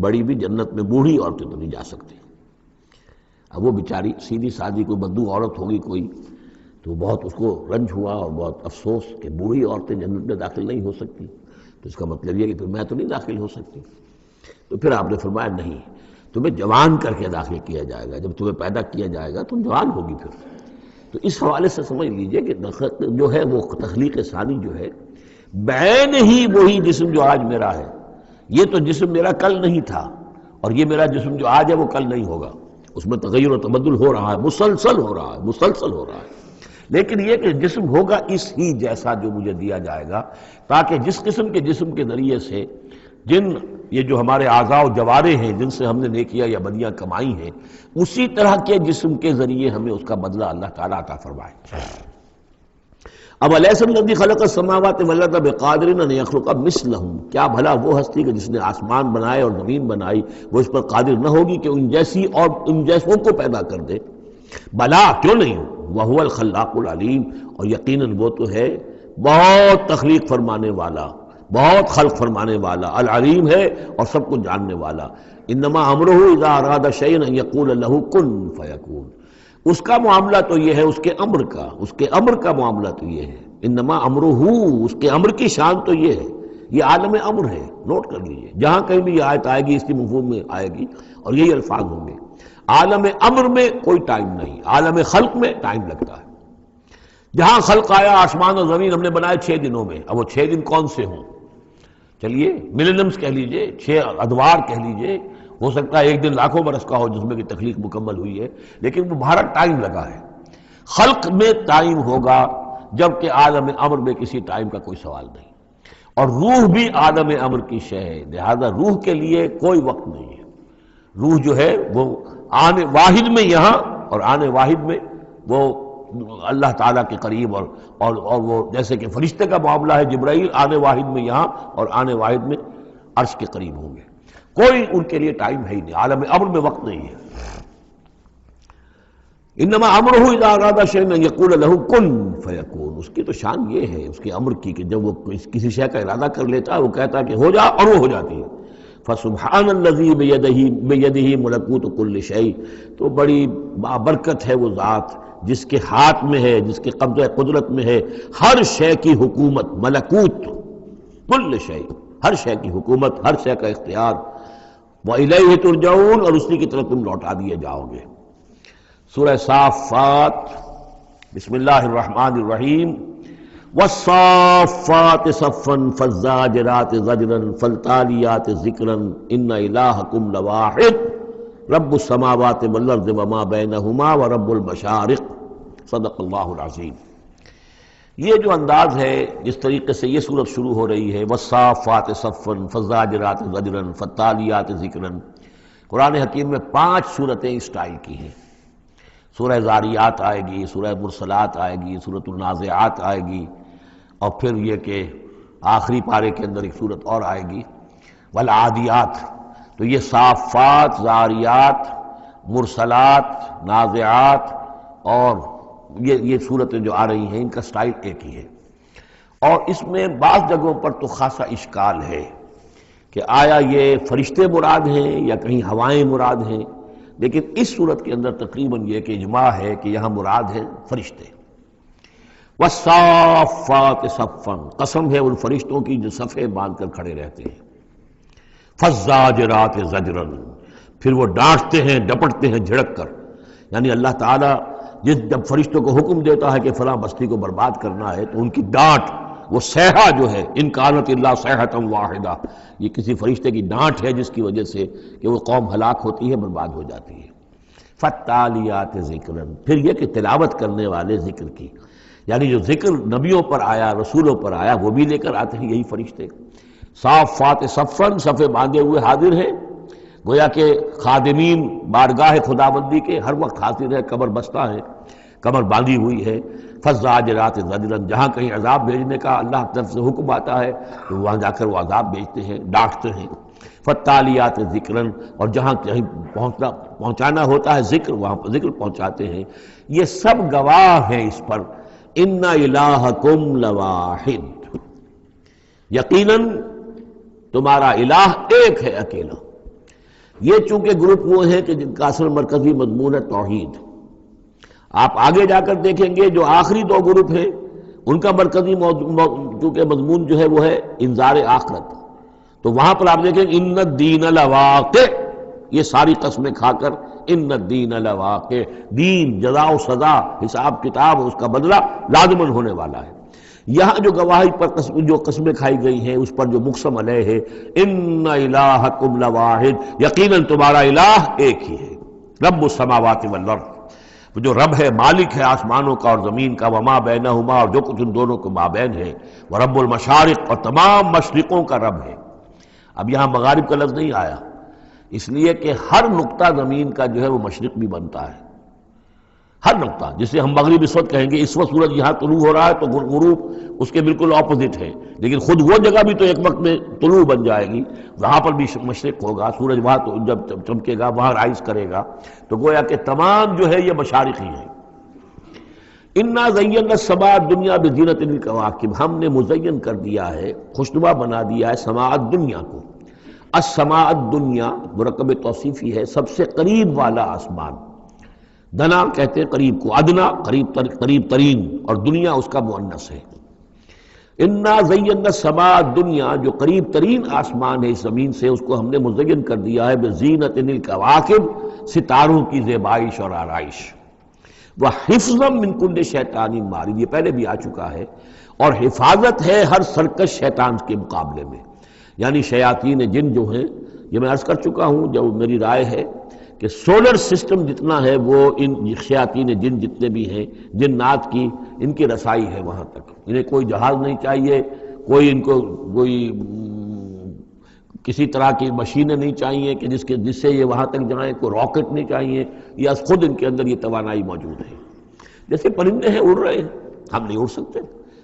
بڑی بھی جنت میں بوڑھی عورتیں تو نہیں جا سکتی۔ اب وہ بیچاری سیدھی سادھی کوئی بدو عورت ہوگی کوئی، تو بہت اس کو رنج ہوا اور بہت افسوس کہ بوڑھی عورتیں جنت میں داخل نہیں ہو سکتی، تو اس کا مطلب یہ کہ پھر میں تو نہیں داخل ہو سکتی۔ تو پھر آپ نے فرمایا نہیں، تمہیں جوان کر کے داخل کیا جائے گا، جب تمہیں پیدا کیا جائے گا تم جوان ہوگی پھر۔ تو اس حوالے سے سمجھ لیجئے کہ جو ہے وہ تخلیق ثانی جو ہے بعین ہی وہی جسم جو آج میرا ہے، یہ تو جسم میرا کل نہیں تھا، اور یہ میرا جسم جو آج ہے وہ کل نہیں ہوگا، اس میں تغیر و تبدل ہو رہا ہے، مسلسل ہو رہا ہے، مسلسل ہو رہا ہے، لیکن یہ کہ جسم ہوگا اس ہی جیسا جو مجھے دیا جائے گا، تاکہ جس قسم کے جسم کے ذریعے سے جن یہ جو ہمارے اعضاء و جوارح ہیں جن سے ہم نے نیکیاں یا بدیاں کمائی ہیں اسی طرح کے جسم کے ذریعے ہمیں اس کا بدلہ اللہ تعالیٰ عطا فرمائے۔ اب الیس الذی خلق السماوات والارض بقادر ان یخلق مثلہم، کیا بھلا وہ ہستی کہ جس نے آسمان بنائے اور زمین بنائی وہ اس پر قادر نہ ہوگی کہ ان جیسی اور ان جیسوں کو پیدا کر دے؟ بلا، کیوں نہیں، وہو الخلاق العلیم، اور یقیناً وہ تو ہے بہت تخلیق فرمانے والا، بہت خلق فرمانے والا، العلیم ہے اور سب کو جاننے والا۔ انما امرہ اذا اراد شیئا ان یقول له کن فیکون، اس کا معاملہ تو یہ ہے، اس کے امر کا معاملہ تو یہ ہے، انما امرہ، اس کے امر کی شان تو یہ ہے، یہ عالم امر ہے، نوٹ کر لیجئے، جہاں کہیں بھی یہ آیت آئے گی اس کی مفہوم میں آئے گی اور یہی الفاظ ہوں گے۔ عالم امر میں کوئی ٹائم نہیں، عالم خلق میں ٹائم لگتا ہے۔ جہاں خلق آیا آسمان اور زمین ہم نے بنائے 6 دنوں میں، اب وہ 6 دن کون سے ہوں؟ چلیے ملینمز کہہ لیجئے، 6 ادوار کہہ لیجئے، ہو سکتا ہے ایک دن لاکھوں برس کا ہو جس میں کی تخلیق مکمل ہوئی ہے، لیکن وہ بھارت ٹائم لگا ہے۔ خلق میں ٹائم ہوگا جبکہ عالم امر میں کسی ٹائم کا کوئی سوال نہیں، اور روح بھی عالم امر کی شے ہے، لہذا روح کے لیے کوئی وقت نہیں ہے۔ روح جو ہے وہ آنے واحد میں یہاں اور آنے واحد میں وہ اللہ تعالیٰ کے قریب، اور وہ جیسے کہ فرشتے کا معاملہ ہے، جبرائیل آنے واحد میں یہاں اور آنے واحد میں عرش کے قریب ہوں گے، کوئی ان کے لیے ٹائم ہے ہی نہیں، عالم امر میں وقت نہیں ہے۔ انما امرہ اذا اراد شیئا ان یقول له کن فیکون، اس کی تو شان یہ ہے اس کے امر کی کہ جب وہ کسی شے کا ارادہ کر لیتا ہے وہ کہتا ہے کہ ہو جا اور وہ ہو جاتی ہے۔ فسبحان الذی بیدہ ملکوت کل شیء، تو بڑی بابرکت ہے وہ ذات جس کے ہاتھ میں ہے، جس کے قبضہ قدرت میں ہے ہر شے کی حکومت، ملکوت کل شیء، ہر شے کی حکومت، ہر شے کا اختیار، وَإِلَيْهِ تُرْجَعُونَ، اور اسی کی طرف تم لوٹا دیے جاؤ گے۔ سورہ صافات، بسم اللہ الرحمن الرحیم، وَالصَّافَّاتِ صَفًّا فَالزَّاجِرَاتِ زَجْرًا فَالتَّالِيَاتِ ذِكْرًا إِنَّ إِلَٰهَكُمْ لَوَاحِدٌ رب السماوات والارض وما بینہما ورب المشارق، صدق اللہ العظیم۔ یہ جو انداز ہے جس طریقے سے یہ صورت شروع ہو رہی ہے، والصافات صفا فالزاجرات زجرا فالتالیات ذکرا، قرآن حکیم میں 5 صورتیں اس سٹائل کی ہیں۔ سورہ زاریات آئے گی، سورہ مرسلات آئے گی، سورۃ النازعات آئے گی، اور پھر یہ کہ آخری پارے کے اندر ایک صورت اور آئے گی والعادیات، تو یہ صافات، زاریات، مرسلات، نازعات، اور یہ صورتیں جو آ رہی ہیں ان کا سٹائل ایک ہی ہے۔ اور اس میں بعض جگہوں پر تو خاصا اشکال ہے کہ آیا یہ فرشتے مراد ہیں یا کہیں ہوائیں مراد ہیں، لیکن اس صورت کے اندر تقریباً یہ کہ اجماع ہے کہ یہاں مراد ہے فرشتے۔ والصافات صفا، قسم ہے ان فرشتوں کی جو صفے باندھ کر کھڑے رہتے ہیں۔ فالزاجرات زجرا، پھر وہ ڈانٹتے ہیں، ڈپٹتے ہیں جھڑک کر، یعنی اللہ تعالیٰ جب فرشتوں کو حکم دیتا ہے کہ فلاں بستی کو برباد کرنا ہے تو ان کی ڈانٹ، وہ صیحہ جو ہے، ان کانت الا صیحۃ واحدہ، یہ کسی فرشتے کی ڈانٹ ہے جس کی وجہ سے کہ وہ قوم ہلاک ہوتی ہے، برباد ہو جاتی ہے۔ فالتالیات ذکرا، پھر یہ کہ تلاوت کرنے والے ذکر کی، یعنی جو ذکر نبیوں پر آیا، رسولوں پر آیا، وہ بھی لے کر آتے ہیں یہی فرشتے۔ صافات صفا، صفے باندھے ہوئے حاضر ہیں، گویا کہ خادمین بارگاہ خداوندی کے ہر وقت حاضر ہے، کمر بستہ ہے، کمر باندھی ہوئی ہے۔ فالزاجرات زجرا، جہاں کہیں عذاب بھیجنے کا اللہ کی طرف سے حکم آتا ہے تو وہاں جا کر وہ عذاب بھیجتے ہیں، ڈانٹتے ہیں۔ فالتالیات ذکرا، اور جہاں کہیں پہنچانا ہوتا ہے ذکر، وہاں پر ذکر پہنچاتے ہیں۔ یہ سب گواہ ہیں اس پر، ان الہکم لواحد، یقیناً تمہارا الہ ایک ہے، اکیلا۔ یہ چونکہ گروپ وہ ہیں کہ جن کا اصل مرکزی مضمون ہے توحید۔ آپ آگے جا کر دیکھیں گے جو آخری دو گروپ ہیں ان کا مرکزی چونکہ مضمون جو ہے وہ ہے انذار آخرت، تو وہاں پر آپ دیکھیں ان الدین لواقع، یہ ساری قسمیں کھا کر ان الدین لواقع، دین، جزا و سزا، حساب کتاب، اس کا بدلہ لازماً ہونے والا ہے۔ یہاں جو گواہی پر جو قسمیں کھائی گئی ہیں اس پر جو مقسم علیہ ہے، ان الہکم لواحد، یقیناً تمہارا الہ ایک ہی ہے، رب السماوات والارض، جو رب ہے، مالک ہے آسمانوں کا اور زمین کا، وما بینہما، اور جو کچھ ان دونوں کے مابین ہے، ورب المشارق، اور تمام مشرقوں کا رب ہے۔ اب یہاں مغارب کا لفظ نہیں آیا، اس لیے کہ ہر نقطہ زمین کا جو ہے وہ مشرق بھی بنتا ہے، ہر نقطہ، جسے ہم مغرب اس وقت کہیں گے، اس وقت سورج یہاں طلوع ہو رہا ہے تو غروب اس کے بالکل اپوزٹ ہے، لیکن خود وہ جگہ بھی تو ایک وقت میں طلوع بن جائے گی، وہاں پر بھی مشرق ہوگا، سورج وہاں تو جب چمکے گا وہاں رائز کرے گا، تو گویا کہ تمام جو ہے یہ مشارق ہی ہیں۔ انا زینا السماء الدنیا بزینۃ الکواکب، ہم نے مزین کر دیا ہے، خوشنما بنا دیا ہے سماء الدنیا کو۔ السماء الدنیا مرکب توصیفی ہے، سب سے قریب والا آسمان، دنا کہتے ہیں قریب کو، ادنا قریب ترین، اور دنیا اس کا مؤنث ہے۔ انا زینا السماء الدنیا، جو قریب ترین آسمان ہے اس زمین سے، اس کو ہم نے مزین کر دیا ہے بزینۃ الکواکب، ستاروں کی زیبائش اور آرائش، وحفظا من کل شیطان مارد، یہ پہلے بھی آ چکا ہے، اور حفاظت ہے ہر سرکش شیطان کے مقابلے میں، یعنی شیاطین جن جو ہیں، یہ میں عرض کر چکا ہوں، جو میری رائے ہے کہ سولر سسٹم جتنا ہے وہ ان شیاطین جن جتنے بھی ہیں، جنات کی، ان کی رسائی ہے وہاں تک، انہیں کوئی جہاز نہیں چاہیے، کوئی ان کو کسی طرح کی مشینیں نہیں چاہیے کہ جس سے یہ وہاں تک جائیں، کوئی راکٹ نہیں چاہیے، یا خود ان کے اندر یہ توانائی موجود ہے۔ جیسے پرندے ہیں اڑ رہے ہیں، ہم نہیں اڑ سکتے،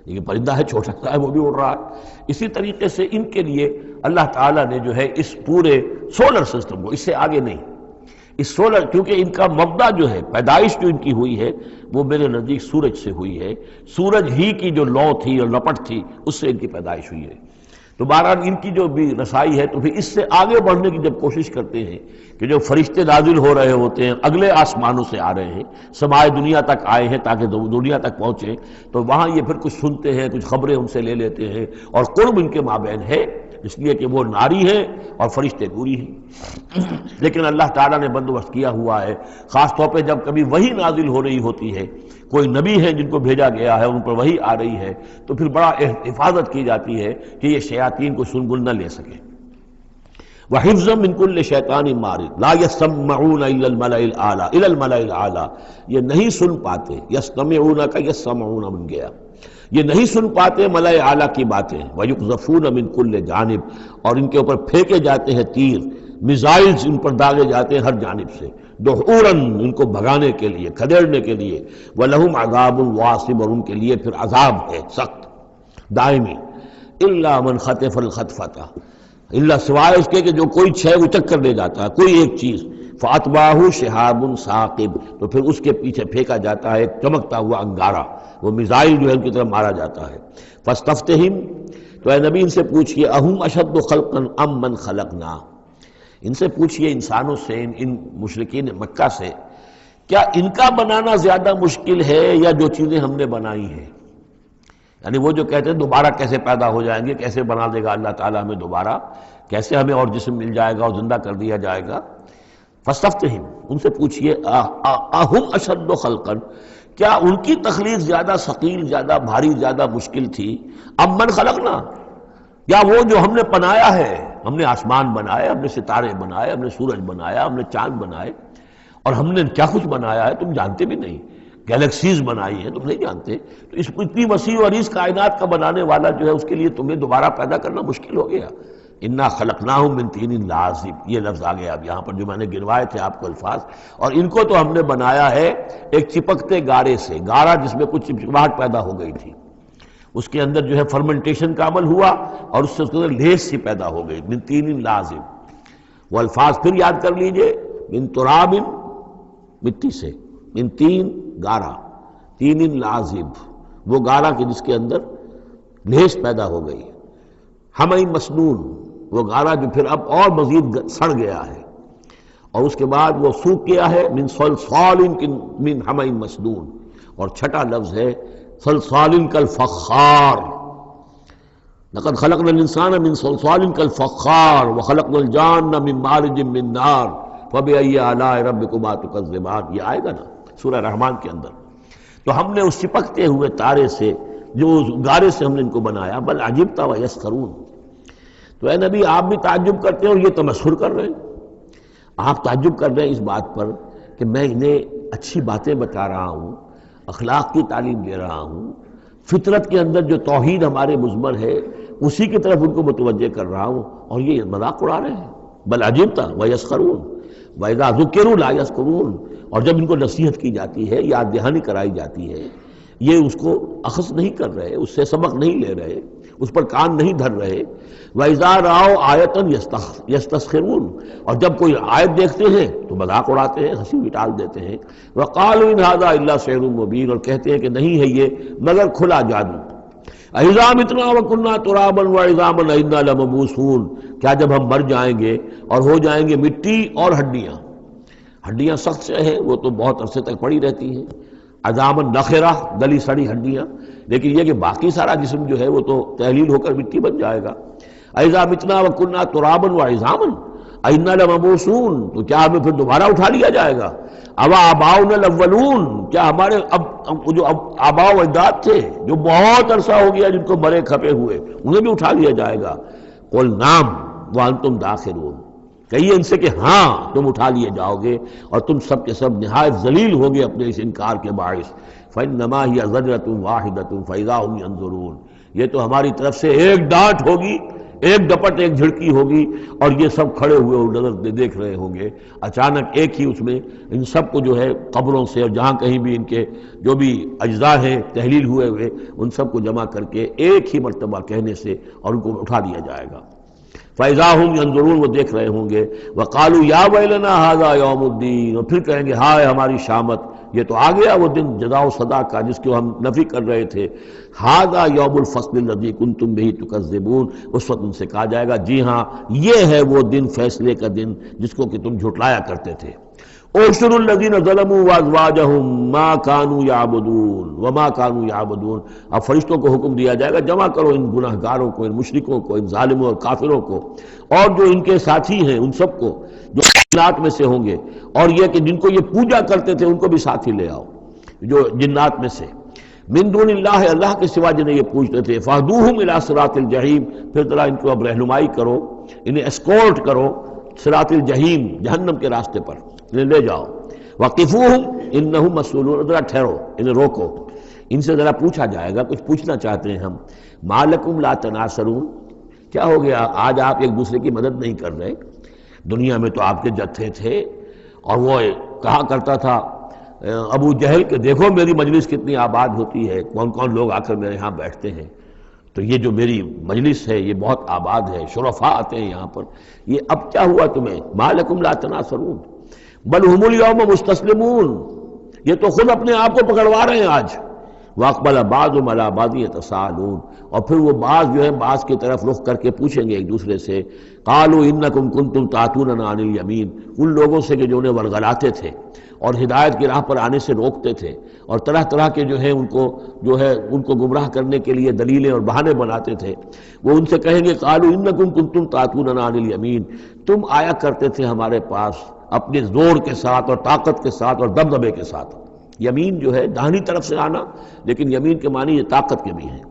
لیکن پرندہ ہے چھوٹا سا ہے وہ بھی اڑ رہا ہے، اسی طریقے سے ان کے لیے اللہ تعالیٰ نے جو ہے اس پورے سولر سسٹم کو، اس سے آگے نہیں، اس سولر، کیونکہ ان کا مبدا جو ہے، پیدائش جو ان کی ہوئی ہے وہ میرے نزدیک سورج سے ہوئی ہے، سورج ہی کی جو لو تھی اور لپٹ تھی اس سے ان کی پیدائش ہوئی ہے، تو بہرحال ان کی جو بھی رسائی ہے، تو پھر اس سے آگے بڑھنے کی جب کوشش کرتے ہیں کہ جو فرشتے نازل ہو رہے ہوتے ہیں، اگلے آسمانوں سے آ رہے ہیں، سمائے دنیا تک آئے ہیں تاکہ دنیا تک پہنچیں، تو وہاں یہ پھر کچھ سنتے ہیں، کچھ خبریں ان سے لے لیتے ہیں، اور قرب ان کے مابین ہے، اس لیے کہ وہ ناری ہیں اور فرشتے نوری ہیں۔ لیکن اللہ تعالیٰ نے بندوبست کیا ہوا ہے، خاص طور پہ جب کبھی وحی نازل ہو رہی ہوتی ہے، کوئی نبی ہے جن کو بھیجا گیا ہے، ان پر وحی آ رہی ہے، تو پھر بڑا حفاظت کی جاتی ہے کہ یہ شیاطین کو سنگل نہ لے سکیں۔ وَحِفْظًا مِّن كُلِّ شَيْطَانٍ مَارِدٍ لَا يَسْمَعُونَ إِلَى الْمَلَإِ الْأَعْلَىٰ، یہ نہیں سن پاتے، یسمعون کا یسمعون بن گیا، یہ نہیں سن پاتے ملائے اعلیٰ کی باتیں، وَيُقْذَفُونَ مِن كُلِّ جانب، اور ان کے اوپر پھینکے جاتے ہیں تیر، میزائلز ان پر داغے جاتے ہیں ہر جانب سے، دحوراً ان کو بھگانے کے لیے، کھدیڑنے کے لیے، وَلَهُمْ عَذَابٌ وَاصِبٌ، اور ان کے لیے پھر عذاب ہے سخت، دائمی، الا من خطف الخطفۃ، الا سوائے اس کے کہ جو کوئی شے اچک کر لے جاتا ہے، کوئی ایک چیز، فاتباہ شہاب ثاقب، تو پھر اس کے پیچھے پھینکا جاتا ہے ایک چمکتا ہوا انگارہ، وہ میزائل جو ہے ان کی طرف مارا جاتا ہے۔ فاستفتہم، تو اے نبی ان سے پوچھئے، اہم اشد خلقا ام من خلقنا، ان سے پوچھئے انسانوں سے، ان مشرکین مکہ سے، کیا ان کا بنانا زیادہ مشکل ہے یا جو چیزیں ہم نے بنائی ہیں؟ یعنی وہ جو کہتے ہیں دوبارہ کیسے پیدا ہو جائیں گے، کیسے بنا دے گا اللہ تعالیٰ ہمیں دوبارہ، کیسے ہمیں اور جسم مل جائے گا اور زندہ کر دیا جائے گا۔ فاستفتہم، ان سے پوچھئے اہم اشد خلقا، کیا ان کی تخلیق زیادہ ثقیل، زیادہ بھاری، زیادہ مشکل تھی، ام من خلقنا، یا وہ جو ہم نے بنایا ہے، ہم نے آسمان بنائے، ہم نے ستارے بنائے، ہم نے سورج بنایا، ہم نے چاند بنائے، اور ہم نے کیا کچھ بنایا ہے تم جانتے بھی نہیں، گیلیکسیز بنائی ہیں تم نہیں جانتے، تو اس اتنی وسیع اور اس کائنات کا بنانے والا جو ہے اس کے لیے تمہیں دوبارہ پیدا کرنا مشکل ہو گیا۔ انا خلقناہم من طین لازب، یہ لفظ آ گیا اب یہاں پر جو میں نے گنوائے تھے آپ کو الفاظ، اور ان کو تو ہم نے بنایا ہے ایک چپکتے گارے سے، گارا جس میں کچھ چپچپاہٹ پیدا ہو گئی تھی، اس کے اندر جو ہے فرمنٹیشن کا عمل ہوا اور اس سے اس کے اندر لیس سی پیدا ہو گئی، من طین لازب۔ وہ الفاظ پھر یاد کر لیجئے، من تراب، مٹی سے، من تین، گارا، تین لازب، وہ گارا کہ جس کے اندر لیس پیدا ہو گئی، حمئی مسنون، وہ گارا جو پھر اب اور مزید سڑ گیا ہے، اور اس کے بعد وہ سوکھ گیا ہے، من صلصال من حمئی مسنون، اور چھٹا لفظ ہے صلصال کالفخار، لقد خلقنا الانسان من صلصال کالفخار وخلقنا الجان من مارج من نار فبأي آلاء ربكما تكذبان، یہ آئے گا نا سورہ رحمان کے اندر۔ تو ہم نے اس چپکتے ہوئے تارے سے، جو گارے سے ہم نے ان کو بنایا، بل عجبت ویسخرون، تو اے نبی آپ بھی تعجب کرتے ہیں اور یہ تمسخر کر رہے ہیں، آپ تعجب کر رہے ہیں اس بات پر کہ میں انہیں اچھی باتیں بتا رہا ہوں، اخلاق کی تعلیم دے رہا ہوں، فطرت کے اندر جو توحید ہمارے مضمر ہے اسی کی طرف ان کو متوجہ کر رہا ہوں، اور یہ مذاق اڑا رہے ہیں۔ بل عجبت ویسخرون وَإِذَا ذُكِّرُوا لَا يَذْكُرُونَ، اور جب ان کو نصیحت کی جاتی ہے، یاد دہانی کرائی جاتی ہے، یہ اس کو اخذ نہیں کر رہے، اس سے سبق نہیں لے رہے، اس پر کان نہیں دھر رہے۔ وَإِذَا رَأَوْا آیَةً يَسْتَسْخِرُونَ، اور جب کوئی آیت دیکھتے ہیں تو مذاق اڑاتے ہیں، ہنسی ٹال دیتے ہیں۔ وَقَالُوا إِنْ هَذَا إِلَّا سِحْرٌ مُبِينٌ، اور کہتے ہیں کہ نہیں ہے یہ مگر کھلا جادو۔ اَإِذَا مِتْنَا وَكُنَّا تُرَابًا وَعِظَامًا أَإِنَّا لَمَبْعُوثُونَ، کیا جب ہم مر جائیں گے اور ہو جائیں گے مٹی اور ہڈیاں، ہڈیاں سخت سے ہیں وہ تو بہت عرصے تک پڑی رہتی ہیں، عظامًا نخرہ، گلی سڑی ہڈیاں، لیکن یہ کہ باقی سارا جسم جو ہے وہ تو تحلیل ہو کر مٹی بن جائے گا۔ اَإِذَا مِتْنَا وَكُنَّا تُرَابًا وَعِظَامًا أَإِنَّا لَمَبْعُوثُونَ، تو کیا ہمیں پھر دوبارہ اٹھا لیا جائے گا؟ اَوَا آبَاؤُنَا الْأَوَّلُونَ، کیا ہمارے جو آباء و اجداد تھے جو بہت عرصہ ہو گیا جن کو مرے کھپے ہوئے، انہیں بھی اٹھا لیا جائے گا؟ قُلْ نَعَمْ وَأَنْتُمْ دَاخِرُونَ، کہیے ان سے کہ ہاں تم اٹھا لیے جاؤ گے، اور تم سب کے سب نہایت ذلیل ہوگے اپنے اس انکار کے باعث۔ فَإِنَّمَا هِيَ زَجْرَةٌ وَاحِدَةٌ فَإِذَا هُمْ يَنظُرُونَ، یہ تو ہماری طرف سے ایک ڈانٹ ہوگی، ایک ڈپٹ، ایک جھڑکی ہوگی، اور یہ سب کھڑے ہوئے نظر دیکھ رہے ہوں گے۔ اچانک ایک ہی اس میں ان سب کو جو ہے قبروں سے اور جہاں کہیں بھی ان کے جو بھی اجزاء ہیں تحلیل ہوئے ہوئے ان سب کو جمع کر کے ایک ہی مرتبہ کہنے سے اور ان کو اٹھا دیا جائے گا۔ فَإِذَا هُمْ يَنظُرُونَ، وہ دیکھ رہے ہوں گے۔ وَقَالُوا يَا وَيْلَنَا هَذَا يَوْمُ الدِّينِ، اور پھر کہیں گے ہائے ہماری شامت، یہ تو آ گیا وہ دن جزا و سزا کا جس کو ہم نفی کر رہے تھے۔ هَذَا يَوْمُ الْفَصْلِ الَّذِي كُنْتُمْ بِهِ تُكَذِّبُونَ، اس وقت ان سے کہا جائے گا جی ہاں یہ ہے وہ دن، فیصلے کا دن جس کو کہ تم جھٹلایا کرتے تھے۔ اُحْشُرُوا الَّذِينَ ظَلَمُوا وَأَزْوَاجَهُمْ مَا كَانُوا يَعْبُدُونَ وَمَا كَانُوا يَعْبُدُونَ، اب فرشتوں کو حکم دیا جائے گا جمع کرو ان گناہ گاروں کو، ان مشرکوں کو، ان ظالموں اور کافروں کو، اور جو ان کے ساتھی ہیں ان سب کو جو جنات میں سے ہوں گے، اور یہ کہ جن کو یہ پوجا کرتے تھے ان کو بھی ساتھ ہی لے آؤ جو جنات میں سے، من دون اللہ، اللہ کے سوا جنہیں یہ پوجتے تھے، فاہدوہم الی صراط الجحیم، پھر ذرا ان کو اب رہنمائی کرو، انہیں اسکورٹ کرو صراط الجحیم، جہنم کے راستے پر انہیں لے جاؤ۔ وقفوہم انہم مسئولون، ذرا ٹھہرو، انہیں روکو، ان سے ذرا پوچھا جائے گا، کچھ پوچھنا چاہتے ہیں ہم۔ ما لکم لا تناصرون، کیا ہو گیا آج آپ ایک دوسرے کی مدد نہیں کر رہے؟ دنیا میں تو آپ کے جتھے تھے، اور وہ کہا کرتا تھا ابو جہل کہ دیکھو میری مجلس کتنی آباد ہوتی ہے، کون کون لوگ آ کر میرے ہاں بیٹھتے ہیں، تو یہ جو میری مجلس ہے یہ بہت آباد ہے، شرفاء آتے ہیں یہاں پر، یہ اب کیا ہوا تمہیں؟ ما لکم لا تناصرون بل ہم الیوم مستسلمون، یہ تو خود اپنے آپ کو پکڑوا رہے ہیں آج۔ واقبل بعضهم علی بعض یتساءلون، اور پھر وہ بعض جو ہے بعض کی طرف رخ کر کے پوچھیں گے ایک دوسرے سے، قالوا انکم کنتم تعتوننا عن الیمین، ان لوگوں سے کہ جو انہیں ورگلاتے تھے اور ہدایت کی راہ پر آنے سے روکتے تھے اور طرح طرح کے جو ہے ان کو گمراہ کرنے کے لیے دلیلیں اور بہانے بناتے تھے، وہ ان سے کہیں گے قالوا انکم کنتم تعتوننا عن الیمین، تم آیا کرتے تھے ہمارے پاس اپنے زور کے ساتھ اور طاقت کے ساتھ اور دبدبے کے ساتھ۔ یمین جو ہے داہنی طرف سے آنا، لیکن یمین کے معنی یہ طاقت کے بھی ہیں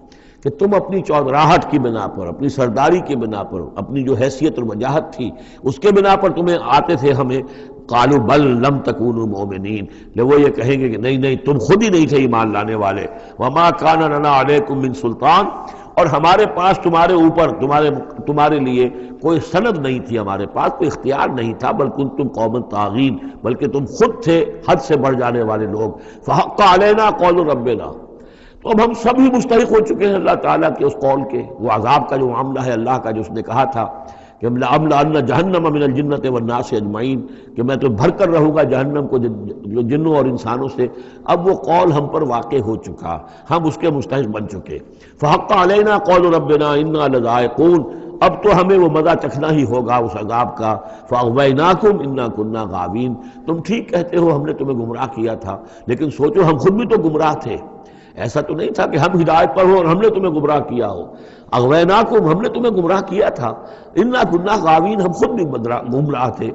کہ تم اپنی چودراہٹ کی بنا پر، اپنی سرداری کی بنا پر، اپنی جو حیثیت اور وجاہت تھی اس کے بنا پر تمہیں آتے تھے ہمیں۔ قالوا بل لم تکونوا مؤمنین، لے وہ یہ کہیں گے کہ نہیں تم خود ہی نہیں تھے ایمان لانے والے۔ وما کان لنا علیکم من سلطان، اور ہمارے پاس تمہارے اوپر تمہارے لیے کوئی سند نہیں تھی، ہمارے پاس کوئی اختیار نہیں تھا، بل کنتم قوما طاغین، بلکہ تم خود تھے حد سے بڑھ جانے والے لوگ۔ فحق علینا قول ربنا، تو اب ہم سب ہی مستحق ہو چکے ہیں اللہ تعالیٰ کے اس قول کے، وہ عذاب کا جو معاملہ ہے اللہ کا، جو اس نے کہا تھا کہ لَأَمْلَأَنَّ جَهَنَّمَ مِنَ الْجِنَّةِ وَالنَّاسِ أَجْمَعِينَ، کہ میں تو بھر کر رہوں گا جہنم کو جنوں اور انسانوں سے۔ اب وہ قول ہم پر واقع ہو چکا، ہم اس کے مستحق بن چکے۔ فَحَقَّ عَلَيْنَا قَوْلُ رَبِّنَا إِنَّا لَذَائِقُونَ، اب تو ہمیں وہ مزہ چکھنا ہی ہوگا اس عذاب کا۔ فَأَغْوَيْنَاكُمْ إِنَّا كُنَّا غَاوِينَ، تم ٹھیک کہتے ہو ہم نے تمہیں گمراہ کیا تھا، لیکن سوچو ہم خود بھی تو گمراہ تھے، ایسا تو نہیں تھا کہ ہم ہدایت پر ہو اور ہم نے تمہیں گمراہ کیا ہو۔ اغویناکم، ہم نے تمہیں گمراہ کیا تھا، انا کنا غاوین، ہم خود بھی گمراہ تھے۔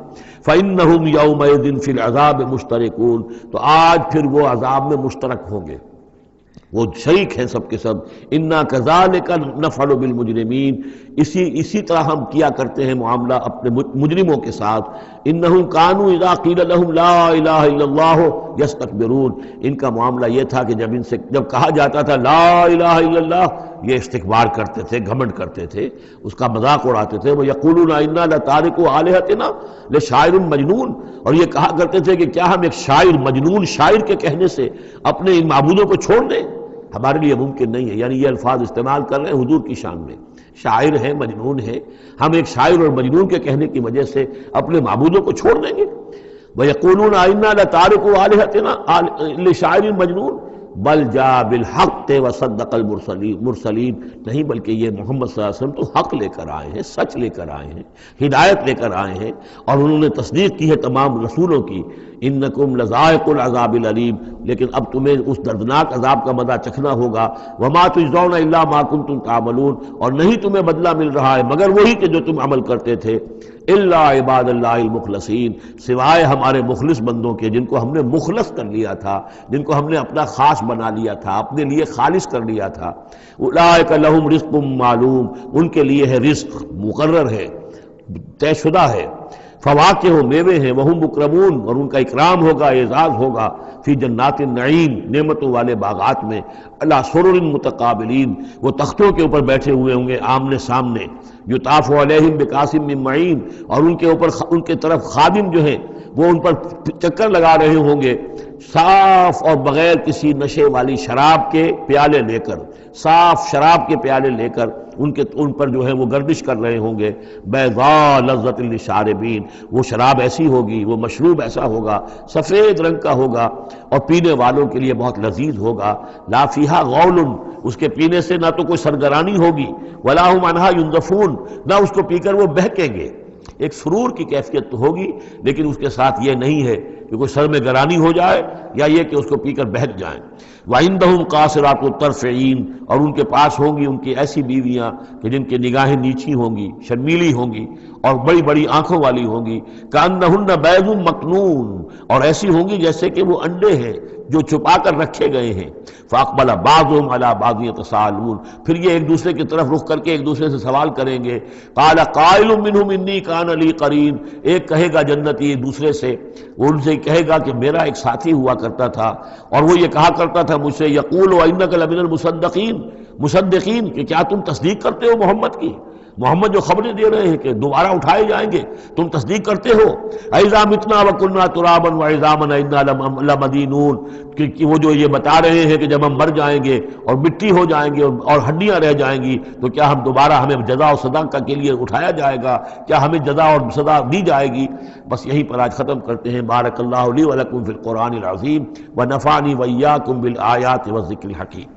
فإنہم یومئذ فی العذاب مشترکون، تو آج پھر وہ عذاب میں مشترک ہوں گے، وہ شریک ہیں سب کے سب۔ انا کذالک نفعل بالمجرمین، اسی طرح ہم کیا کرتے ہیں معاملہ اپنے مجرموں کے ساتھ۔ انہم کانوا اذا قیل لهم لا الہ الا اللہ یستکبرون، ان کا معاملہ یہ تھا کہ جب کہا جاتا تھا لا الہ الا اللہ، یہ استکبار کرتے تھے، گھمنڈ کرتے تھے، اس کا مذاق اڑاتے تھے۔ وَيَقُولُونَ إِنَّا لَتَارِكُو آلِهَتِنَا لِشَاعِرٍ مجنون، اور یہ کہا کرتے تھے کہ کیا ہم ایک شاعر، مجنون شاعر کے کہنے سے اپنے ان معبودوں کو چھوڑ دیں؟ ہمارے لیے ممکن نہیں ہے، یعنی یہ الفاظ استعمال کر رہے ہیں حضور کی شان میں، شاعر ہے، مجنون ہے، ہم ایک شاعر اور مجنون کے کہنے کی وجہ سے اپنے معبودوں کو چھوڑ دیں گے۔ وَيَقُولُونَ إِنَّا لَتَارِكُو آلِهَتِنَا لِشَاعِرٍ مجنون بل جاء بالحق وصدق المرسلین، نہیں بلکہ یہ محمد صلی اللہ علیہ وسلم تو حق لے کر آئے ہیں، سچ لے کر آئے ہیں، ہدایت لے کر آئے ہیں، اور انہوں نے تصدیق کی ہے تمام رسولوں کی۔ انکم لذائق العذاب العلیم، لیکن اب تمہیں اس دردناک عذاب کا مزہ چکھنا ہوگا۔ وما تجزون الا ما کنتم تعملون، اور نہیں تمہیں بدلہ مل رہا ہے مگر وہی کہ جو تم عمل کرتے تھے۔ الا عباد اللہ المخلصین، سوائے ہمارے مخلص بندوں کے، جن کو ہم نے مخلص کر لیا تھا، جن کو ہم نے اپنا خاص بنا لیا تھا، اپنے لیے خالص کر لیا تھا۔ اولئک لہم رزق معلوم، ان کے لیے ہے رزق مقرر ہے، طے شدہ ہے۔ فواکہ ہو، میوے ہیں، وہم مکرمون، اور ان کا اکرام ہوگا، اعزاز ہوگا، فی جنات النعیم، نعمتوں والے باغات میں، علی سرر متقابلین، وہ تختوں کے اوپر بیٹھے ہوئے ہوں گے آمنے سامنے، یطاف علیہم بکاسم من معین، اور ان کے اوپر ان کے طرف خادم جو ہیں وہ ان پر چکر لگا رہے ہوں گے، صاف اور بغیر کسی نشے والی شراب کے پیالے لے کر، صاف شراب کے پیالے لے کر ان پر جو ہے وہ گردش کر رہے ہوں گے۔ بیضاء لذۃ للشاربین، وہ شراب ایسی ہوگی، وہ مشروب ایسا ہوگا، سفید رنگ کا ہوگا، اور پینے والوں کے لیے بہت لذیذ ہوگا۔ لا فیہا غول، اس کے پینے سے نہ تو کوئی سرگرانی ہوگی، ولا ہم عنہا ینزفون، نہ اس کو پی کر وہ بہکیں گے۔ ایک سرور کی کیفیت تو ہوگی، لیکن اس کے ساتھ یہ نہیں ہے کہ کوئی سر میں گرانی ہو جائے یا یہ کہ اس کو پی کر بہک جائیں۔ وَعِندَهُمْ قَاصِرَاتُ الطَّرْفِ عِین، اور ان کے پاس ہوں گی ان کی ایسی بیویاں کہ جن کی نگاہیں نیچی ہوں گی، شرمیلی ہوں گی، اور بڑی بڑی آنکھوں والی ہوں گی۔ کَأَنَّهُنَّ بَیضٌ مَکْنُون، اور ایسی ہوں گی جیسے کہ وہ انڈے ہیں جو چھپا کر رکھے گئے ہیں۔ فَأَقْبَلَ بَعْضُهُمْ عَلَىٰ بَعْضٍ يَتَسَاءَلُونَ، پھر یہ ایک دوسرے کی طرف رخ کر کے ایک دوسرے سے سوال کریں گے۔ قَالَ قَائِلٌ مِّنْهُمْ إِنِّي كَانَ لِي قَرِينٌ، ایک کہے گا جنتی دوسرے سے، وہ ان سے کہے گا کہ میرا ایک ساتھی ہوا کرتا تھا اور وہ یہ کہا کرتا تھا مجھ سے، یقول وَإِنَّكَ لَمِنَ الْمُصَدِّقِينَ، مصدقین، کہ کیا تم تصدیق کرتے ہو محمد کی؟ محمد جو خبریں دے رہے ہیں کہ دوبارہ اٹھائے جائیں گے، تم تصدیق کرتے ہو؟ اذا متنا وکنا ترابا وعظاما انا لمدینون، کہ وہ جو یہ بتا رہے ہیں کہ جب ہم مر جائیں گے اور مٹی ہو جائیں گے اور ہڈیاں رہ جائیں گی تو کیا ہم دوبارہ ہمیں جزا و سزا کے لیے اٹھایا جائے گا، کیا ہمیں جزا اور سزا دی جائے گی؟ بس یہیں پر آج ختم کرتے ہیں۔ بارک اللہ لی ولکم فی القرآن العظیم ونفعنی وإیاکم بالآیات والذکر الحکیم۔